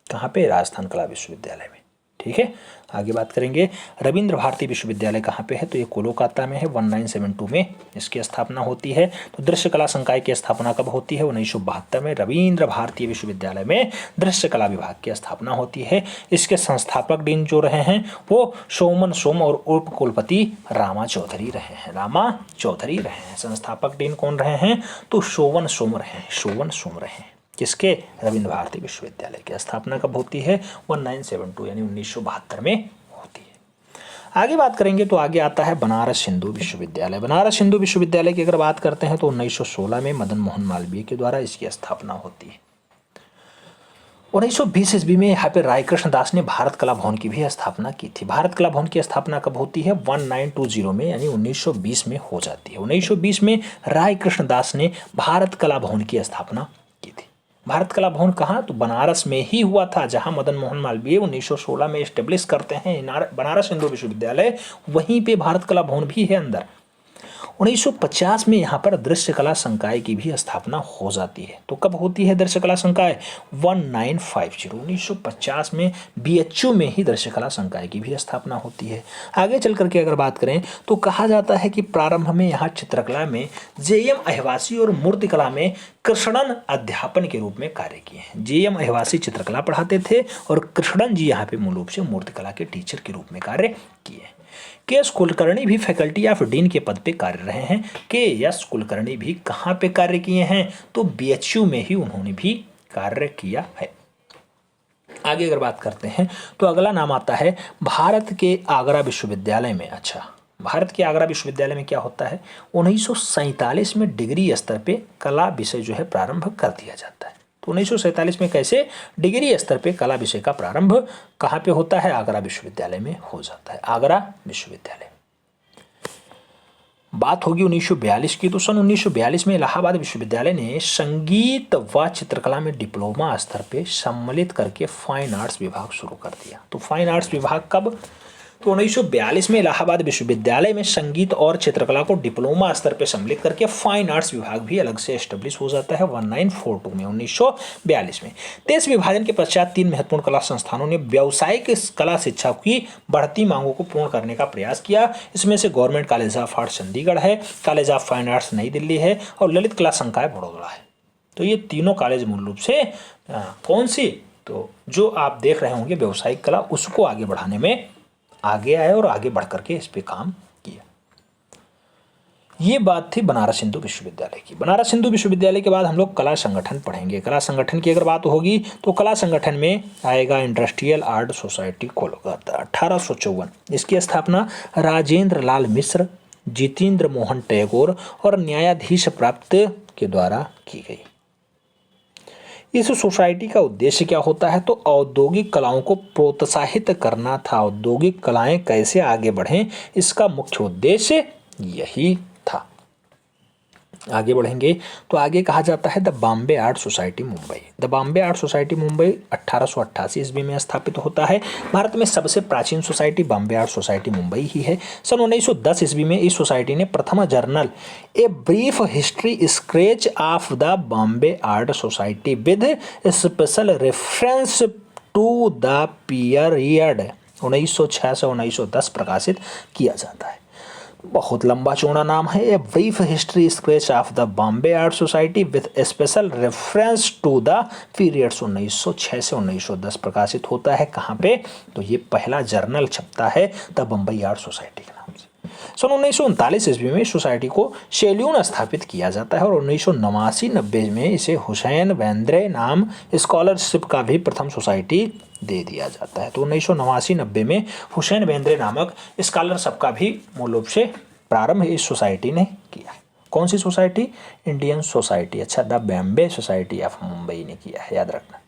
कहाँ पे? राजस्थान कला विश्वविद्यालय में। ठीक है, आगे बात करेंगे रविंद्र भारती विश्वविद्यालय कहाँ पे है? तो ये कोलकाता में है। 1972 में इसकी स्थापना होती है। तो दृश्य कला संकाय की स्थापना कब होती है? 1972 में रविंद्र भारती विश्वविद्यालय में दृश्य कला विभाग की स्थापना होती है। इसके संस्थापक डीन जो रहे हैं वो सोमन सोम और उप कुलपति रामा चौधरी रहे हैं। रामा चौधरी रहे हैं। संस्थापक डीन कौन रहे हैं? तो सोवन सोम रहे हैं। सोवन सोम रहे हैं। किसके? रविंद्र भारती विश्वविद्यालय की स्थापना कब होती है? 1972 यानी 1972 में होती है। आगे बात करेंगे तो आगे आता है बनारस हिंदू विश्वविद्यालय। बनारस हिंदू विश्वविद्यालय की अगर बात करते हैं तो 1916 में मदन मोहन मालवीय के द्वारा इसकी स्थापना होती है। 1920 ईस्वी में यहाँ पे राय कृष्ण दास ने भारत कला भवन की भी स्थापना की थी। भारत कला भवन की स्थापना कब होती है? 1920 में यानी 1920 में हो जाती है। 1920 में राय कृष्ण दास ने भारत कला भवन की स्थापना की थी। भारत कला भवन कहाँ? तो बनारस में ही हुआ था, जहाँ मदन मोहन मालवीय 1916 में एस्टेब्लिश करते हैं बनारस हिंदू विश्वविद्यालय, वहीं पे भारत कला भवन भी है अंदर। 1950 में यहाँ पर दृश्य कला संकाय की भी स्थापना हो जाती है। तो कब होती है दृश्य कला संकाय? 1950 में बीएचयू में ही दृश्य कला संकाय की भी स्थापना होती है। आगे चल करके अगर बात करें तो कहा जाता है कि प्रारंभ में यहाँ चित्रकला में जेएम अहिवासी और मूर्तिकला में कृष्णन अध्यापन के रूप में कार्य किए हैं। जेएम अहिवासी चित्रकला पढ़ाते थे और कृष्णन जी यहाँ पे मूल रूप से मूर्तिकला के टीचर के रूप में कार्य किए। के एस कुलकर्णी भी फैकल्टी ऑफ डीन के पद पे कार्य रहे हैं। के एस कुलकर्णी भी कहाँ पे कार्य किए हैं? तो बीएचयू में ही उन्होंने भी कार्य किया है। आगे अगर बात करते हैं तो अगला नाम आता है भारत के आगरा विश्वविद्यालय में। अच्छा, भारत के आगरा विश्वविद्यालय में क्या होता है? 1947 में डिग्री स्तर पे कला विषय जो है प्रारंभ कर दिया जाता है। तो 1947 में कैसे डिग्री स्तर पे कला विषय का प्रारंभ कहाँ पे होता है? आगरा विश्वविद्यालय में हो जाता है। आगरा विश्वविद्यालय। बात होगी 1942 की तो सन 1942 में इलाहाबाद विश्वविद्यालय ने संगीत व चित्रकला में डिप्लोमा स्तर पे सम्मिलित करके फाइन आर्ट्स विभाग शुरू कर दिया। तो फाइन आर्ट्स विभाग कब? तो 1942 में इलाहाबाद विश्वविद्यालय में संगीत और चित्रकला को डिप्लोमा स्तर पर सम्मिलित करके फाइन आर्ट्स विभाग भी अलग से एस्टेब्लिश हो जाता है 1942 में 1942 में। देश विभाजन के पश्चात 3 महत्वपूर्ण कला संस्थानों ने व्यावसायिक कला शिक्षा की बढ़ती मांगों को पूर्ण करने का प्रयास किया। इसमें से government college of arts Chandigarh है, कॉलेज ऑफ फाइन आर्ट्स नई दिल्ली है और ललित कला संकाय बड़ौदा है। तो ये तीनों कॉलेज मूल रूप से कौन सी? तो जो आप देख रहे होंगे व्यावसायिक कला, उसको आगे बढ़ाने में आगे आए और आगे बढ़ करके इस पे काम किया। ये बात थी बनारस हिंदू विश्वविद्यालय की। बनारस हिंदू विश्वविद्यालय के बाद हम लोग कला संगठन पढ़ेंगे। कला संगठन की अगर बात होगी तो कला संगठन में आएगा इंडस्ट्रियल आर्ट सोसाइटी कोलकाता 1854। इसकी स्थापना राजेंद्र लाल मिश्र, जितेंद्र मोहन टैगोर और न्यायाधीश प्राप्त के द्वारा की गई। इस सोसाइटी का उद्देश्य क्या होता है? तो औद्योगिक कलाओं को प्रोत्साहित करना था। औद्योगिक कलाएं कैसे आगे बढ़ें, इसका मुख्य उद्देश्य यही था। आगे बढ़ेंगे तो आगे कहा जाता है the Bombay art society Mumbai. The Bombay art society Mumbai 1888 ईस्वी में स्थापित होता है। भारत में सबसे प्राचीन society Bombay art society Mumbai ही है। सन 1910 ईस्वी में इस सोसाइटी ने प्रथम journal a brief history sketch of the Bombay art society with special reference to the period 1906 से 1910 प्रकाशित किया जाता है। बहुत लंबा चौड़ा नाम है। A brief history sketch of the Bombay art society with special reference to the periods 1906 से 1910 प्रकाशित होता है। कहाँ पे? तो ये पहला जर्नल छपता है द बम्बई आर्ट सोसाइटी के नाम से। सन 1939 ईस्वी में सोसाइटी को शेल्यून स्थापित किया जाता है और 1989-90 में इसे हुसैन बेंद्रे नाम स्कॉलरशिप का भी प्रथम सोसाइटी दे दिया जाता है। तो 1989-90 में हुसैन बेंद्रे नामक स्कॉलरशिप का भी मूल रूप से प्रारंभ इस सोसाइटी ने किया है। कौन सी सोसाइटी? इंडियन सोसाइटी, अच्छा the Bombay society of Mumbai ने किया है, याद रखना।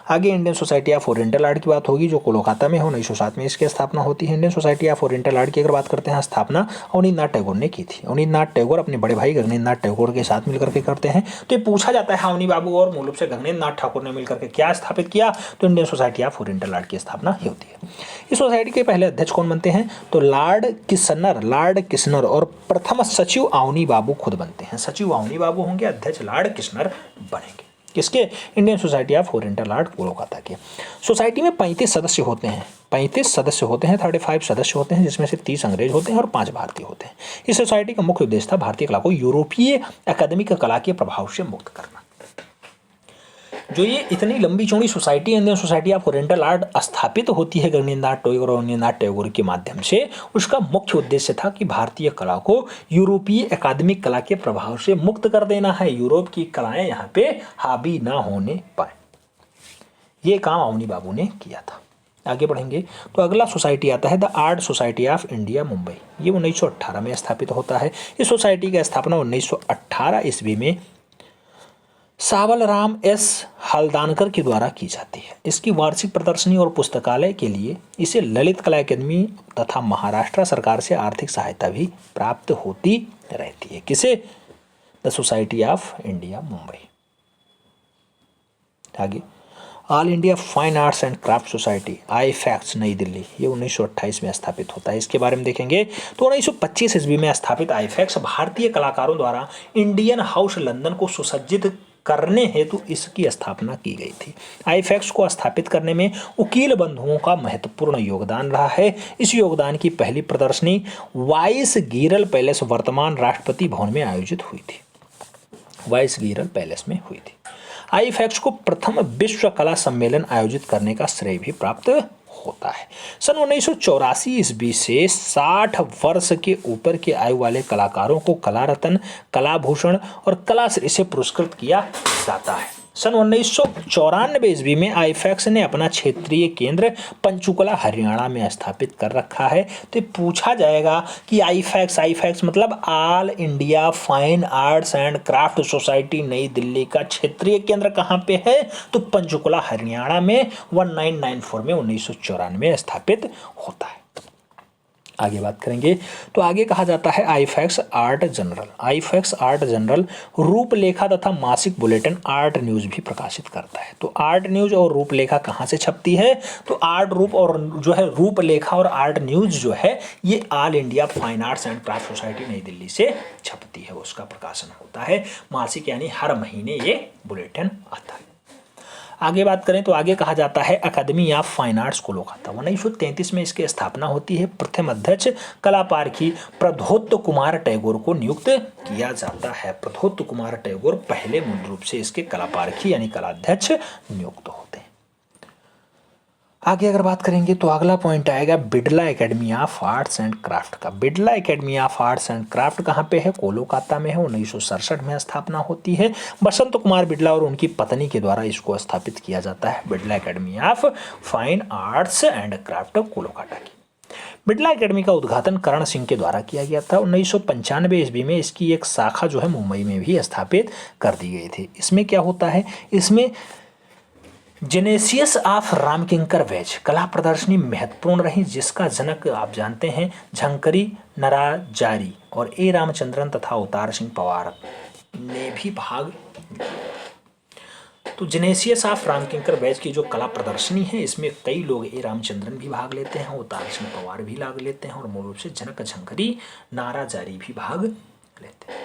आगे Indian society of oriental art की बात होगी जो कोलकाता में है। 1907 में इसकी स्थापना होती है। Indian society of oriental art की अगर बात करते हैं, स्थापना अवनींद्रनाथ टैगोर ने की थी। अवनींद्रनाथ टैगोर अपने बड़े भाई गगनेंद्रनाथ टैगोर के साथ मिलकर के करते हैं। तो ये पूछा जाता है अवनी बाबू और मूल रूप से गगनेंद्रनाथ ठाकुर ने मिलकर के क्या स्थापित किया? तो Indian society of oriental art की स्थापना ही होती है। इस सोसाइटी के पहले अध्यक्ष कौन बनते हैं? तो लॉर्ड किशनर और प्रथम सचिव अवनी बाबू खुद बनते हैं। सचिव अवनी बाबू होंगे, अध्यक्ष लॉर्ड किशनर बनेंगे। किसके? Indian society of oriental art Kolkata के। सोसाइटी में 35 सदस्य होते हैं। 35 सदस्य होते हैं, 35 सदस्य होते हैं, जिसमें से 30 अंग्रेज होते हैं और 5 भारतीय होते हैं। इस सोसाइटी का मुख्य उद्देश्य था भारतीय कला को यूरोपीय अकादमिक कला के प्रभाव से मुक्त करना। जो ये इतनी लंबी चौड़ी society Indian society of oriental art स्थापित होती है गगनेंद्रनाथ टैगोर और अवनींद्रनाथ टैगोर के माध्यम से, उसका मुख्य उद्देश्य था कि भारतीय कला को यूरोपीय अकादमिक कला के प्रभाव से मुक्त कर देना है। यूरोप की कलाएं यहाँ पे हावी ना होने पाए, ये काम अवनी बाबू ने किया था। आगे बढ़ेंगे तो अगला सोसाइटी आता है the art society of India Mumbai. ये 1918 में स्थापित होता है। इस सोसाइटी की स्थापना 1918 ईस्वी में सावल राम एस हल्दानकर के द्वारा की जाती है। इसकी वार्षिक प्रदर्शनी और पुस्तकालय के लिए इसे ललित कला अकादमी तथा महाराष्ट्र सरकार से आर्थिक सहायता भी प्राप्त होती रहती है। किसे? The society of India Mumbai. आगे all India fine arts and craft society AIFACS New Delhi, ये 1928 में स्थापित होता है। इसके बारे में देखेंगे तो 1925 ईस्वी में स्थापित आईफैक्स भारतीय कलाकारों द्वारा इंडियन हाउस लंदन को सुसज्जित करने हेतु इसकी स्थापना की गई थी। आईफैक्स को स्थापित करने में वकील बंधुओं का महत्वपूर्ण योगदान रहा है। इस योगदान की पहली प्रदर्शनी वाइस गीरल पैलेस वर्तमान राष्ट्रपति भवन में आयोजित हुई थी। वाइस गीरल पैलेस में हुई थी। आईफैक्स को प्रथम विश्व कला सम्मेलन आयोजित करने का श्रेय भी प्राप्त होता है। सन 1984 ईस्वी से 60 वर्ष के ऊपर के आयु वाले कलाकारों को कला रत्न, कला भूषण और कलाश्री से पुरस्कृत किया जाता है। सन 1994 ईस्वी में आईफैक्स ने अपना क्षेत्रीय केंद्र पंचकुला हरियाणा में स्थापित कर रखा है। तो पूछा जाएगा कि आईफैक्स मतलब all India fine arts and craft society नई दिल्ली का क्षेत्रीय केंद्र कहाँ पे है? तो पंचकुला हरियाणा में 1994 में 1994 में स्थापित होता है। आगे बात करेंगे तो आगे कहा जाता है आईफैक्स आर्ट जनरल। आईफैक्स आर्ट जनरल रूपलेखा तथा मासिक बुलेटिन आर्ट न्यूज भी प्रकाशित करता है। तो आर्ट न्यूज और रूपलेखा कहाँ से छपती है? तो आर्ट रूप और जो है रूपलेखा और आर्ट न्यूज जो है ये all India fine arts and craft society नई दिल्ली से छपती है, उसका प्रकाशन होता है मासिक, यानी हर महीने ये बुलेटिन आता है। आगे बात करें तो आगे कहा जाता है अकादमी ऑफ फाइन आर्ट्स कोलकाता। 1933 में इसकी स्थापना होती है। प्रथम अध्यक्ष कलापारखी प्रद्योत कुमार टैगोर को नियुक्त किया जाता है। प्रद्योत कुमार टैगोर पहले मूल रूप से इसके कलापारखी यानी कलाध्यक्ष नियुक्त होते हैं। आगे अगर बात करेंगे तो अगला पॉइंट आएगा Birla academy of arts and craft का। Birla academy of arts and craft कहाँ पे है? कोलकाता में है। 1967 में स्थापना होती है। बसंत कुमार बिड़ला और उनकी पत्नी के द्वारा इसको स्थापित किया जाता है। Birla academy of fine arts and craft Kolkata की। बिड़ला एकेडमी का उद्घाटन करण सिंह के द्वारा किया गया था। 1995 ईस्वी में इसकी एक शाखा जो है मुंबई में भी स्थापित कर दी गई थी। इसमें क्या होता है? इसमें जेनेसियस ऑफ रामकिंकर वैज कला प्रदर्शनी महत्वपूर्ण रही, जिसका जनक आप जानते हैं झंकरी नराजारी और ए रामचंद्रन तथा अवतार सिंह पवार ने भी भाग। तो जेनेसियस ऑफ रामकिंकर बैच की जो कला प्रदर्शनी है, इसमें कई लोग ए रामचंद्रन भी भाग लेते हैं, अवतार सिंह पवार भी भाग लेते हैं और मूल रूप से जनक झंकरी नाराजारी भी भाग लेते हैं।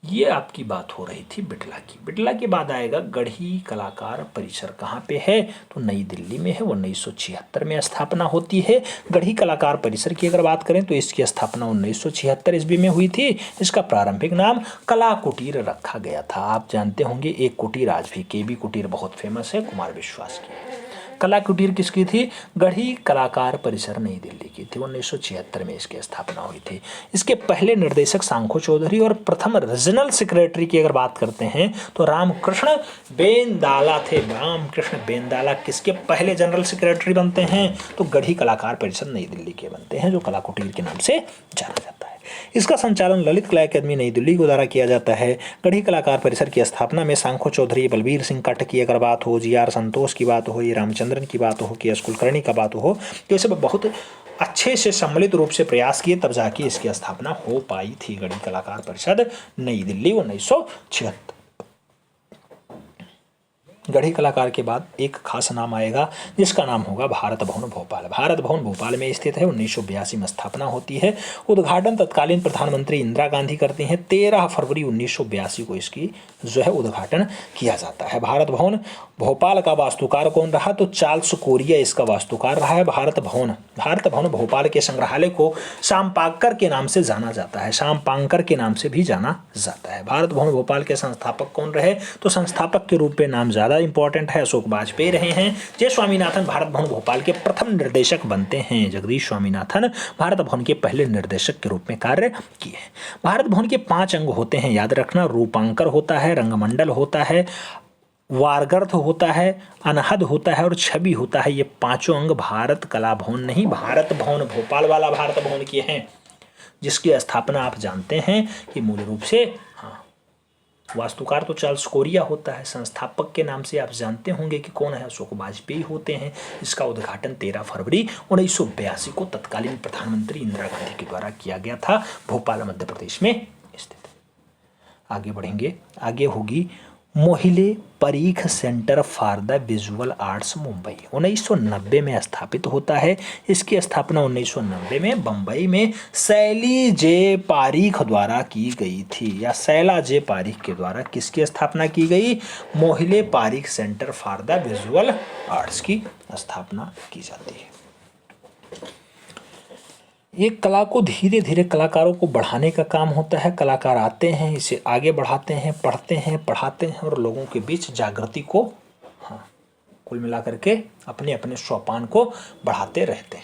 ये आपकी बात हो रही थी बिड़ला की। बिड़ला के बाद आएगा गढ़ी कलाकार परिसर। कहाँ पे है? तो नई दिल्ली में है। 1976 में स्थापना होती है। गढ़ी कलाकार परिसर की अगर बात करें तो इसकी स्थापना 1976 ईस्वी में हुई थी। इसका प्रारंभिक नाम कला कुटीर रखा गया था। आप जानते होंगे एक कुटीर आज भी KB कुटीर बहुत फेमस है, कुमार विश्वास की। कला कुटीर किसकी थी? गढ़ी कलाकार परिसर नई दिल्ली की थी। 1976 में इसकी स्थापना हुई थी। इसके पहले निर्देशक सांखो चौधरी और प्रथम रीजनल सेक्रेटरी की अगर बात करते हैं तो रामकृष्ण बेंदाला थे। रामकृष्ण बेंदाला किसके पहले जनरल सेक्रेटरी बनते हैं? तो गढ़ी कलाकार परिसर नई दिल्ली के बनते हैं, जो कला कुटीर के नाम से जाना जाता है। इसका संचालन ललित कला अकादमी नई दिल्ली के द्वारा किया जाता है। गढ़ी कलाकार परिसर की स्थापना में सांखो चौधरी, बलबीर सिंह कट्ट की अगर बात हो, GR संतोष की बात हो, ये रामचंद्रन की बात हो, KS कुलकर्णी का बात हो, तो ये सब बहुत अच्छे से सम्मिलित रूप से प्रयास किए, तब जाके इसकी स्थापना हो पाई थी। गढ़ी कलाकार परिषद नई दिल्ली 1976। गढ़ी कलाकार के बाद एक खास नाम आएगा जिसका नाम होगा भारत भवन भोपाल। भारत भवन भोपाल में स्थित है। 1982 में स्थापना होती है। उद्घाटन तत्कालीन प्रधानमंत्री इंदिरा गांधी करती हैं। 13 फरवरी 1982 को इसकी जो है उद्घाटन किया जाता है। भारत भवन भोपाल का वास्तुकार कौन रहा? तो चार्ल्स कोरिया इसका वास्तुकार रहा है। भारत भवन भोपाल के संग्रहालय को शामपांकर के नाम से जाना जाता है। शामपांकर के नाम से भी जाना जाता है। भारत भवन भोपाल के संस्थापक कौन रहे? तो संस्थापक के रूप में नाम ज्यादा इंपॉर्टेंट है, अशोक वाजपेयी रहे हैं। जय स्वामीनाथन भारत भवन भोपाल के प्रथम निर्देशक बनते हैं। जगदीश स्वामीनाथन भारत भवन के पहले निर्देशक के रूप में कार्य किए। भारत भवन के 5 अंग होते हैं, याद रखना। रूपांकर होता है, रंगमंडल होता है, वारगर्थ होता है, अनहद होता है और छवि होता है। ये 5 अंग भारत कला भवन नहीं, भारत भवन भोपाल वाला भारत भवन के हैं, जिसकी स्थापना आप जानते हैं कि मूल रूप से वास्तुकार तो चार्ल्स कोरिया होता है। संस्थापक के नाम से आप जानते होंगे कि कौन है? अशोक वाजपेयी होते हैं। इसका उद्घाटन 13 फरवरी 1982 को तत्कालीन प्रधानमंत्री इंदिरा गांधी के द्वारा किया गया था। भोपाल मध्य प्रदेश में स्थित। आगे बढ़ेंगे। आगे होगी Mohile Parikh centre for the visual arts Mumbai. 1990 में स्थापित होता है। इसकी स्थापना 1990 में बम्बई में शैली जे पारीख द्वारा की गई थी, या शैला जे पारीख के द्वारा किसकी स्थापना की गई? Mohile Parikh centre for the visual arts की स्थापना की जाती है। ये कला को धीरे धीरे कलाकारों को बढ़ाने का काम होता है। कलाकार आते हैं, इसे आगे बढ़ाते हैं, पढ़ते हैं, पढ़ाते हैं और लोगों के बीच जागृति को कुल मिलाकर के अपने अपने सोपान को बढ़ाते रहते हैं।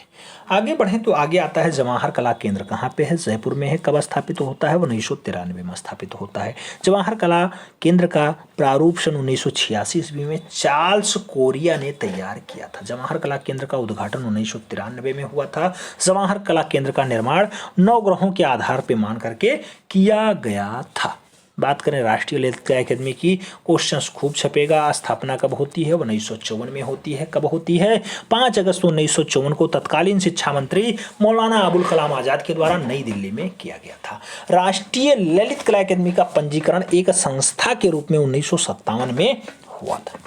आगे बढ़ें तो आगे आता है जवाहर कला केंद्र। कहाँ पे है? जयपुर में है। कब स्थापित होता है? 1993 में स्थापित होता है। जवाहर कला केंद्र का प्रारूप सन 1986 ईस्वी में चार्ल्स कोरिया ने तैयार किया था। जवाहर कला केंद्र का उद्घाटन 1993 में हुआ था। जवाहर कला केंद्र का निर्माण 9 ग्रहों के आधार पर मान करके किया गया था। बात करें राष्ट्रीय ललित कला अकादमी की, क्वेश्चंस खूब छपेगा। स्थापना कब होती है? 1954 में होती है। कब होती है? 5 अगस्त 1954 को तत्कालीन शिक्षा मंत्री मौलाना अबुल कलाम आजाद के द्वारा नई दिल्ली में किया गया था। राष्ट्रीय ललित कला अकादमी का पंजीकरण एक संस्था के रूप में 1957 में हुआ था।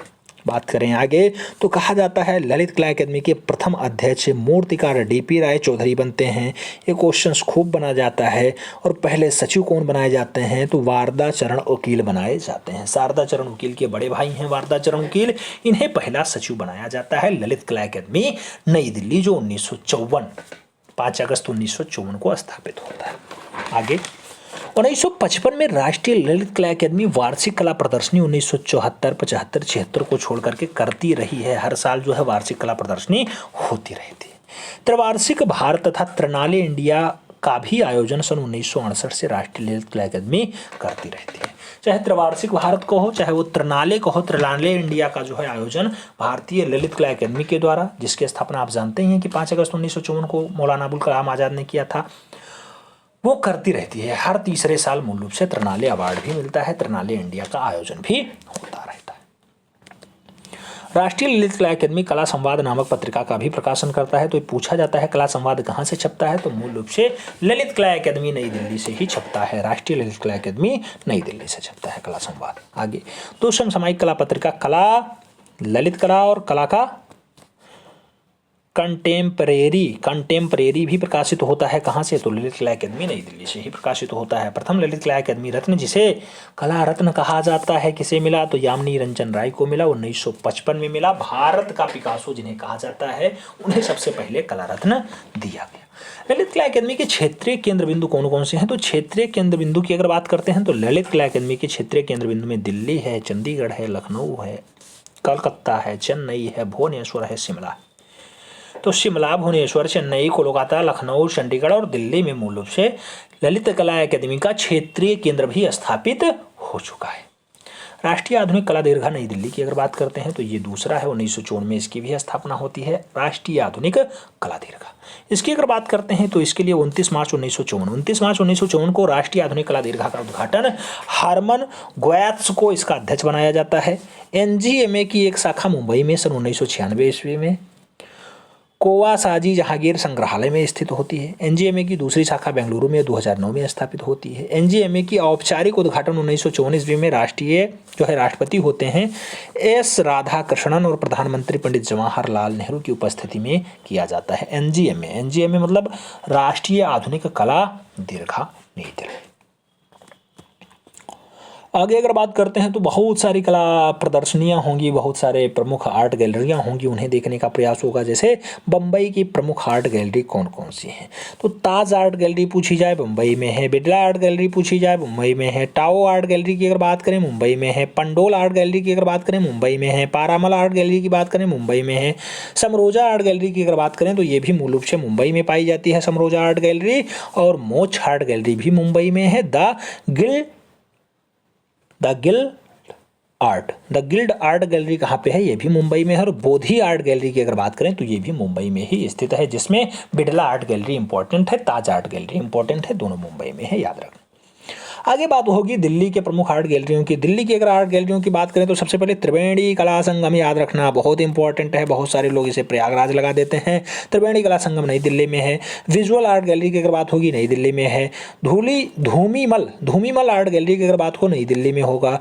बात करें आगे तो कहा जाता है ललित कला अकादमी के प्रथम अध्यक्ष मूर्तिकार DP राय चौधरी बनते हैं। ये क्वेश्चंस खूब बना जाता है। और पहले सचिव कौन बनाए जाते हैं? तो वारदा चरण वकील बनाए जाते हैं। शारदा चरण वकील के बड़े भाई हैं वारदा चरण वकील, इन्हें पहला सचिव बनाया जाता है ललित कला अकादमी नई दिल्ली, जो 1954 5 अगस्त 1954 को स्थापित होता है। आगे 1955 में राष्ट्रीय ललित कला अकादमी वार्षिक कला प्रदर्शनी 1974, 75, 76 को छोड़ करके करती रही है। हर साल जो है वार्षिक कला प्रदर्शनी होती रहती है। त्रैवार्षिक भारत तथा त्रिनाले इंडिया का भी आयोजन सन 1968 से राष्ट्रीय ललित कला अकादमी करती रहती है। चाहे त्रैवार्षिक भारत को हो, चाहे वो त्रिनाले को हो, त्रिनाले इंडिया का जो है आयोजन भारतीय ललित कला अकादमी के द्वारा, जिसकी स्थापना आप जानते हैं कि 5 अगस्त 1954 को मौलाना अबुल कलाम आज़ाद ने किया था, वो करती रहती है। हर तीसरे साल मूल रूप से त्रिनाले अवार्ड भी मिलता है, त्रिनाले इंडिया का आयोजन भी होता रहता है। राष्ट्रीय ललित कला अकादमी कला संवाद नामक पत्रिका का भी प्रकाशन करता है। तो पूछा जाता है कला संवाद कहाँ से छपता है, तो मूल रूप से ललित कला अकादमी नई दिल्ली से ही छपता है। राष्ट्रीय ललित कला अकादमी नई दिल्ली से छपता है कला संवाद। आगे तो समसामयिक कला पत्रिका कला, ललित कला और कला का कंटेम्परेरी भी प्रकाशित होता है। कहाँ से, तो ललित कला अकादमी नई दिल्ली से ही प्रकाशित होता है। प्रथम ललित कला अकादमी रत्न, जिसे कला रत्न कहा जाता है, किसे मिला, तो यामिनी रंजन राय को मिला, 1955 में मिला। भारत का पिकासो जिन्हें कहा जाता है, उन्हें सबसे पहले कला रत्न दिया गया। ललित कला अकादमी के क्षेत्रीय केंद्र बिंदु कौन कौन से हैं, तो क्षेत्रीय केंद्र बिंदु की अगर बात करते हैं तो ललित कला अकादमी के क्षेत्रीय केंद्र बिंदु में दिल्ली है, चंडीगढ़ है, लखनऊ है, कलकत्ता है, चेन्नई है, भुवनेश्वर है, शिमला है। तो शिमला, भुवनेश्वर, चेन्नई, कोलकाता, लखनऊ, चंडीगढ़ और दिल्ली में मूल रूप से ललित कला अकादमी का क्षेत्रीय केंद्र भी स्थापित हो चुका है। राष्ट्रीय आधुनिक कला दीर्घा नई दिल्ली की अगर बात करते हैं तो ये दूसरा है, 1954 में इसकी भी स्थापना होती है, राष्ट्रीय आधुनिक कला दीर्घा। इसकी अगर बात करते हैं तो इसके लिए 29 मार्च 1954 को राष्ट्रीय आधुनिक कला दीर्घा का उद्घाटन हरमन गोयत्स को इसका अध्यक्ष बनाया जाता है। एनजीएमए की एक शाखा मुंबई में सन 1996 ईस्वी में कोवासाजी जहांगीर संग्रहालय में स्थित होती है। एनजीएमए की दूसरी शाखा बेंगलुरु में 2009 में स्थापित होती है। एनजीएमए की औपचारिक उद्घाटन 1954 ईस्वी में राष्ट्रपति होते हैं एस राधाकृष्णन और प्रधानमंत्री पंडित जवाहरलाल नेहरू की उपस्थिति में किया जाता है। एनजीएमए मतलब राष्ट्रीय आधुनिक कला दीर्घा नई दिल्ली। आगे अगर बात करते हैं तो बहुत सारी कला प्रदर्शनियां होंगी, बहुत सारे प्रमुख आर्ट गैलरियां होंगी, उन्हें देखने का प्रयास होगा। जैसे बम्बई की प्रमुख आर्ट गैलरी कौन कौन सी हैं, तो ताज आर्ट गैलरी पूछी जाए मुंबई में है, बिरला आर्ट गैलरी पूछी जाए मुंबई में है, टाओ आर्ट गैलरी की अगर बात करें मुंबई में है, पंडोल आर्ट गैलरी की अगर बात करें मुंबई में है, पारामल आर्ट गैलरी की बात करें मुंबई में है, समरोजा आर्ट गैलरी की अगर बात करें तो ये भी मूल रूप से मुंबई में पाई जाती है समरोजा आर्ट गैलरी, और मोच आर्ट गैलरी भी मुंबई में है। द गिल्ड आर्ट गैलरी कहाँ पे है, ये भी मुंबई में है। और बोधी आर्ट गैलरी की अगर बात करें तो ये भी मुंबई में ही स्थित है, जिसमें बिरला आर्ट गैलरी इंपॉर्टेंट है, ताज आर्ट गैलरी इंपॉर्टेंट है, दोनों मुंबई में है, याद रखना। आगे बात होगी दिल्ली के प्रमुख आर्ट गैलरियों की। दिल्ली की अगर आर्ट गैलरियों की बात करें तो सबसे पहले त्रिवेणी कला संगम, याद रखना बहुत इंपॉर्टेंट है, बहुत सारे लोग इसे प्रयागराज लगा देते हैं। त्रिवेणी कला संगम नई दिल्ली में है। विजुअल आर्ट गैलरी की अगर बात होगी नई दिल्ली में है। धूमीमल आर्ट गैलरी की अगर बात हो नई दिल्ली में होगा।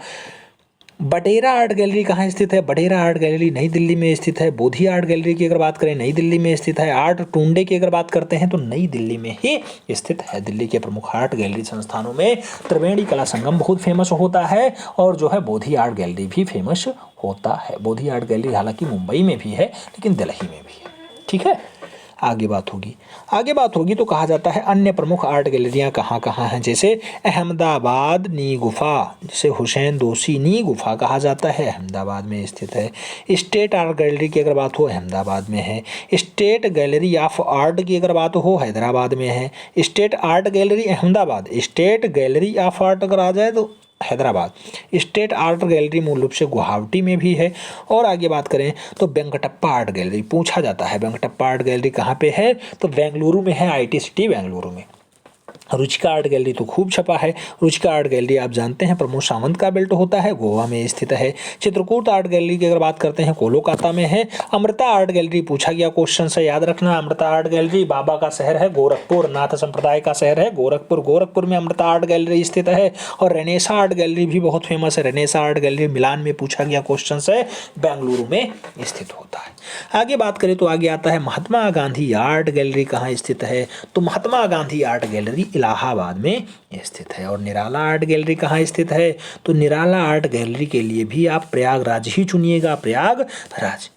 बटेरा आर्ट गैलरी कहाँ स्थित है, बटेरा आर्ट गैलरी नई दिल्ली में स्थित है। बोधी आर्ट गैलरी की अगर बात करें नई दिल्ली में स्थित है। आर्ट टुंडे की अगर बात करते हैं तो नई दिल्ली में ही स्थित है। दिल्ली के प्रमुख आर्ट गैलरी संस्थानों में त्रिवेणी कला संगम बहुत फेमस होता है, और जो है बोधी आर्ट गैलरी भी फेमस होता है। बोधी आर्ट गैलरी हालांकि मुंबई में भी है, लेकिन दिल्ली में भी है, ठीक है। आगे बात होगी तो कहा जाता है अन्य प्रमुख आर्ट गैलरियाँ कहाँ कहाँ हैं। जैसे अहमदाबाद नी गुफा, जिसे हुसैन दोशी नी गुफा कहा जाता है, अहमदाबाद में स्थित है। स्टेट आर्ट गैलरी की अगर बात हो अहमदाबाद में है। स्टेट गैलरी ऑफ आर्ट की अगर बात हो हैदराबाद में है। State art gallery Ahmedabad, state gallery of art अगर आ जाए तो हैदराबाद। स्टेट आर्ट गैलरी मूल रूप से गुवाहाटी में भी है। और आगे बात करें तो वेंकटप्पा आर्ट गैलरी पूछा जाता है। वेंकटप्पा आर्ट गैलरी कहाँ पे है, तो बेंगलुरु में है, आईटी सिटी बेंगलुरु में। रुचिका आर्ट गैलरी तो खूब छपा है। रुचिका आर्ट गैलरी आप जानते हैं प्रमोद सावंत का बेल्ट होता है, गोवा में स्थित है। चित्रकूट आर्ट गैलरी की अगर बात करते हैं कोलकाता में है। अमृता आर्ट गैलरी पूछा गया क्वेश्चन से, याद रखना। अमृता आर्ट गैलरी बाबा का शहर है गोरखपुर, नाथ संप्रदाय का शहर है गोरखपुर में अमृता आर्ट गैलरी स्थित है। और रेनेसा आर्ट गैलरी भी बहुत फेमस है। रेनेसा आर्ट गैलरी मिलान में पूछा गया क्वेश्चन से, बेंगलुरु में स्थित होता है। आगे बात करें तो आगे आता है महात्मा गांधी आर्ट गैलरी कहाँ स्थित है, तो महात्मा गांधी आर्ट गैलरी इलाहाबाद में स्थित है। और निराला आर्ट गैलरी कहाँ स्थित है, तो निराला आर्ट गैलरी के लिए भी आप प्रयागराज ही चुनिएगा, प्रयागराज।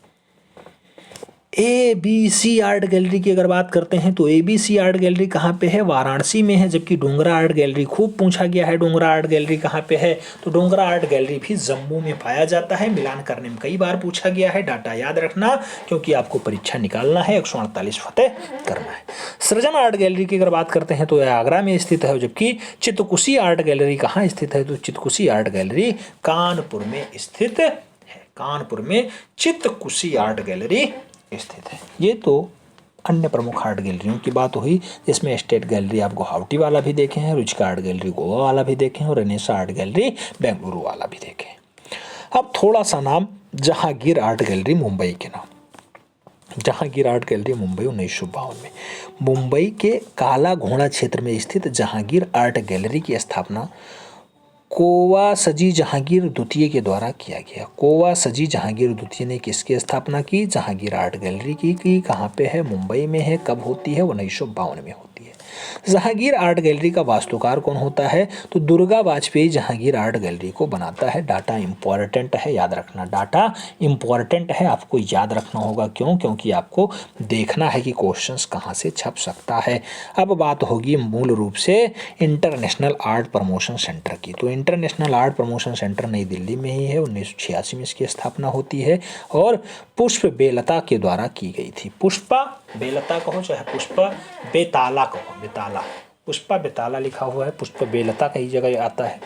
ABC आर्ट गैलरी की अगर बात करते हैं तो ABC आर्ट गैलरी कहाँ पे है? वाराणसी में है। जबकि डोंगरा आर्ट गैलरी खूब पूछा गया है, डोंगरा आर्ट गैलरी कहाँ पे है? तो डोंगरा आर्ट गैलरी भी जम्मू में पाया जाता है। मिलान करने में कई बार पूछा गया है, डाटा याद रखना क्योंकि आपको परीक्षा निकालना है, 148 फतेह करना है। सृजन आर्ट गैलरी की अगर बात करते हैं तो यह आगरा में स्थित है। जबकि चित्रकुशी आर्ट गैलरी कहाँ स्थित है? तो चित्रकुशी आर्ट गैलरी कानपुर में स्थित है। कानपुर में चित्रकुशी आर्ट गैलरी स्थित है। ये तो अन्य प्रमुख आर्ट गैलरियों की बात हुई, जिसमें स्टेट गैलरी आप गुवाहाटी वाला भी देखे हैं, रुचिका आर्ट गैलरी गोवा वाला भी देखे हैं और रेनेसा आर्ट गैलरी बेंगलुरु वाला भी देखे हैं। अब थोड़ा सा नाम जहांगीर आर्ट गैलरी मुंबई के नाम। जहांगीर आर्ट गैलरी मुंबई 1952 में मुंबई के काला घोड़ा क्षेत्र में स्थित जहांगीर आर्ट गैलरी की स्थापना कोवासजी जहांगीर द्वितीय के द्वारा किया गया। कोवासजी जहांगीर द्वितीय ने किसकी स्थापना की? जहांगीर आर्ट गैलरी की कहाँ पे है? मुंबई में है। कब होती है? 1952 में होती है। जहांगीर आर्ट गैलरी का वास्तुकार कौन होता है? तो दुर्गा वाजपेयी जहांगीर आर्ट गैलरी को बनाता है। डाटा इंपॉर्टेंट है, याद रखना। डाटा इंपॉर्टेंट है, आपको याद रखना होगा। क्यों? क्योंकि आपको देखना है कि क्वेश्चंस कहाँ से छप सकता है। अब बात होगी मूल रूप से इंटरनेशनल आर्ट प्रमोशन सेंटर की। तो इंटरनेशनल आर्ट प्रमोशन सेंटर नई दिल्ली में ही है। 1986 में इसकी स्थापना होती है और पुष्प बेलता के द्वारा की गई थी। पुष्पा बेलता कहो चाहे पुष्पा बेताला कहो, बेताला, पुष्पा बेताला लिखा हुआ है, पुष्प बेलता कई जगह आता है।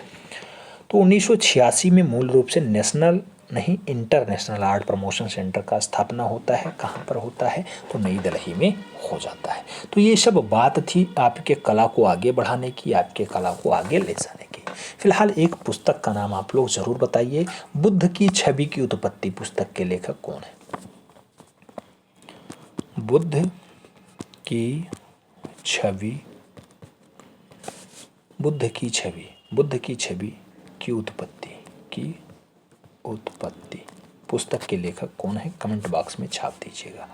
तो 1986 में मूल रूप से नेशनल नहीं इंटरनेशनल आर्ट प्रमोशन सेंटर का स्थापना होता है। कहाँ पर होता है? तो नई दिल्ली में हो जाता है। तो ये सब बात थी आपके कला को आगे बढ़ाने की, आपके कला को आगे ले जाने की। फिलहाल एक पुस्तक का नाम आप लोग जरूर बताइए। बुद्ध की छवि की उत्पत्ति पुस्तक के लेखक कौन है? बुद्ध की छवि, बुद्ध की छवि, बुद्ध की छवि की उत्पत्ति पुस्तक के लेखक कौन है? कमेंट बॉक्स में छाप दीजिएगा।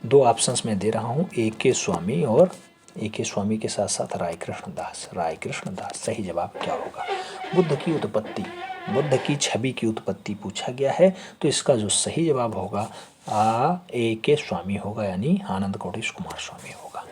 दो ऑप्शंस में दे रहा हूँ, A.K. स्वामी और A.K. स्वामी के साथ साथ रायकृष्ण दास। रायकृष्ण दास। सही जवाब क्या होगा? बुद्ध की उत्पत्ति, बुद्ध की छवि की उत्पत्ति पूछा गया है तो इसका जो सही जवाब होगा A.K. स्वामी होगा, यानी आनंद कोटिश कुमार स्वामी होगा।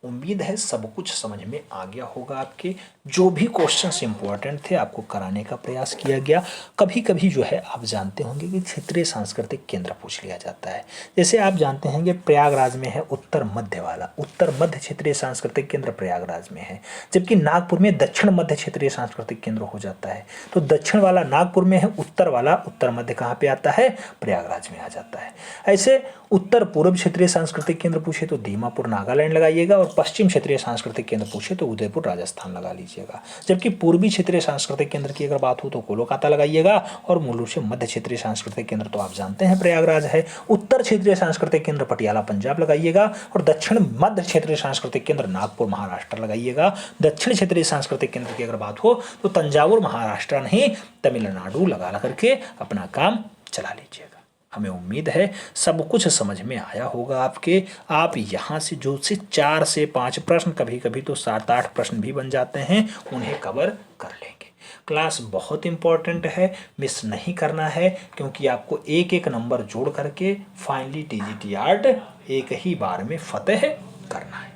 उम्मीद है सब कुछ समझ में आ गया होगा। आपके जो भी क्वेश्चंस इंपॉर्टेंट थे आपको कराने का प्रयास किया गया। कभी कभी जो है आप जानते होंगे कि क्षेत्रीय सांस्कृतिक केंद्र पूछ लिया जाता है। जैसे आप जानते हैं कि प्रयागराज में है उत्तर मध्य वाला, उत्तर मध्य क्षेत्रीय सांस्कृतिक केंद्र प्रयागराज में है। जबकि नागपुर में दक्षिण मध्य क्षेत्रीय सांस्कृतिक केंद्र हो जाता है। तो दक्षिण वाला नागपुर में है, उत्तर वाला उत्तर मध्य कहाँ पे आता है? प्रयागराज में आ जाता है। ऐसे उत्तर पूर्व क्षेत्रीय सांस्कृतिक केंद्र पूछे तो दीमापुर नागालैंड लगाइएगा और पश्चिम क्षेत्रीय सांस्कृतिक केंद्र पूछे तो उदयपुर राजस्थान लगा लीजिएगा। जबकि पूर्वी क्षेत्रीय सांस्कृतिक केंद्र की अगर बात हो तो कोलकाता लगाइएगा और मूल रूप से मध्य क्षेत्रीय सांस्कृतिक केंद्र तो आप जानते हैं प्रयागराज है। उत्तर क्षेत्रीय सांस्कृतिक केंद्र पटियाला पंजाब लगाइएगा और दक्षिण मध्य क्षेत्रीय सांस्कृतिक केंद्र नागपुर महाराष्ट्र लगाइएगा। दक्षिण क्षेत्रीय सांस्कृतिक केंद्र की अगर बात हो तो तंजावुर महाराष्ट्र नहीं तमिलनाडु लगा करके अपना काम चला लीजिएगा। हमें उम्मीद है सब कुछ समझ में आया होगा आपके। आप यहाँ से जो से 4 से 5 प्रश्न, कभी कभी तो 7-8 प्रश्न भी बन जाते हैं, उन्हें कवर कर लेंगे। क्लास बहुत इंपॉर्टेंट है, मिस नहीं करना है क्योंकि आपको एक एक नंबर जोड़ करके फाइनली टीजीटी आर्ट एक ही बार में फतेह करना है।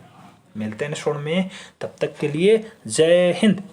मिलते हैं नेक्स्ट में, तब तक के लिए जय हिंद।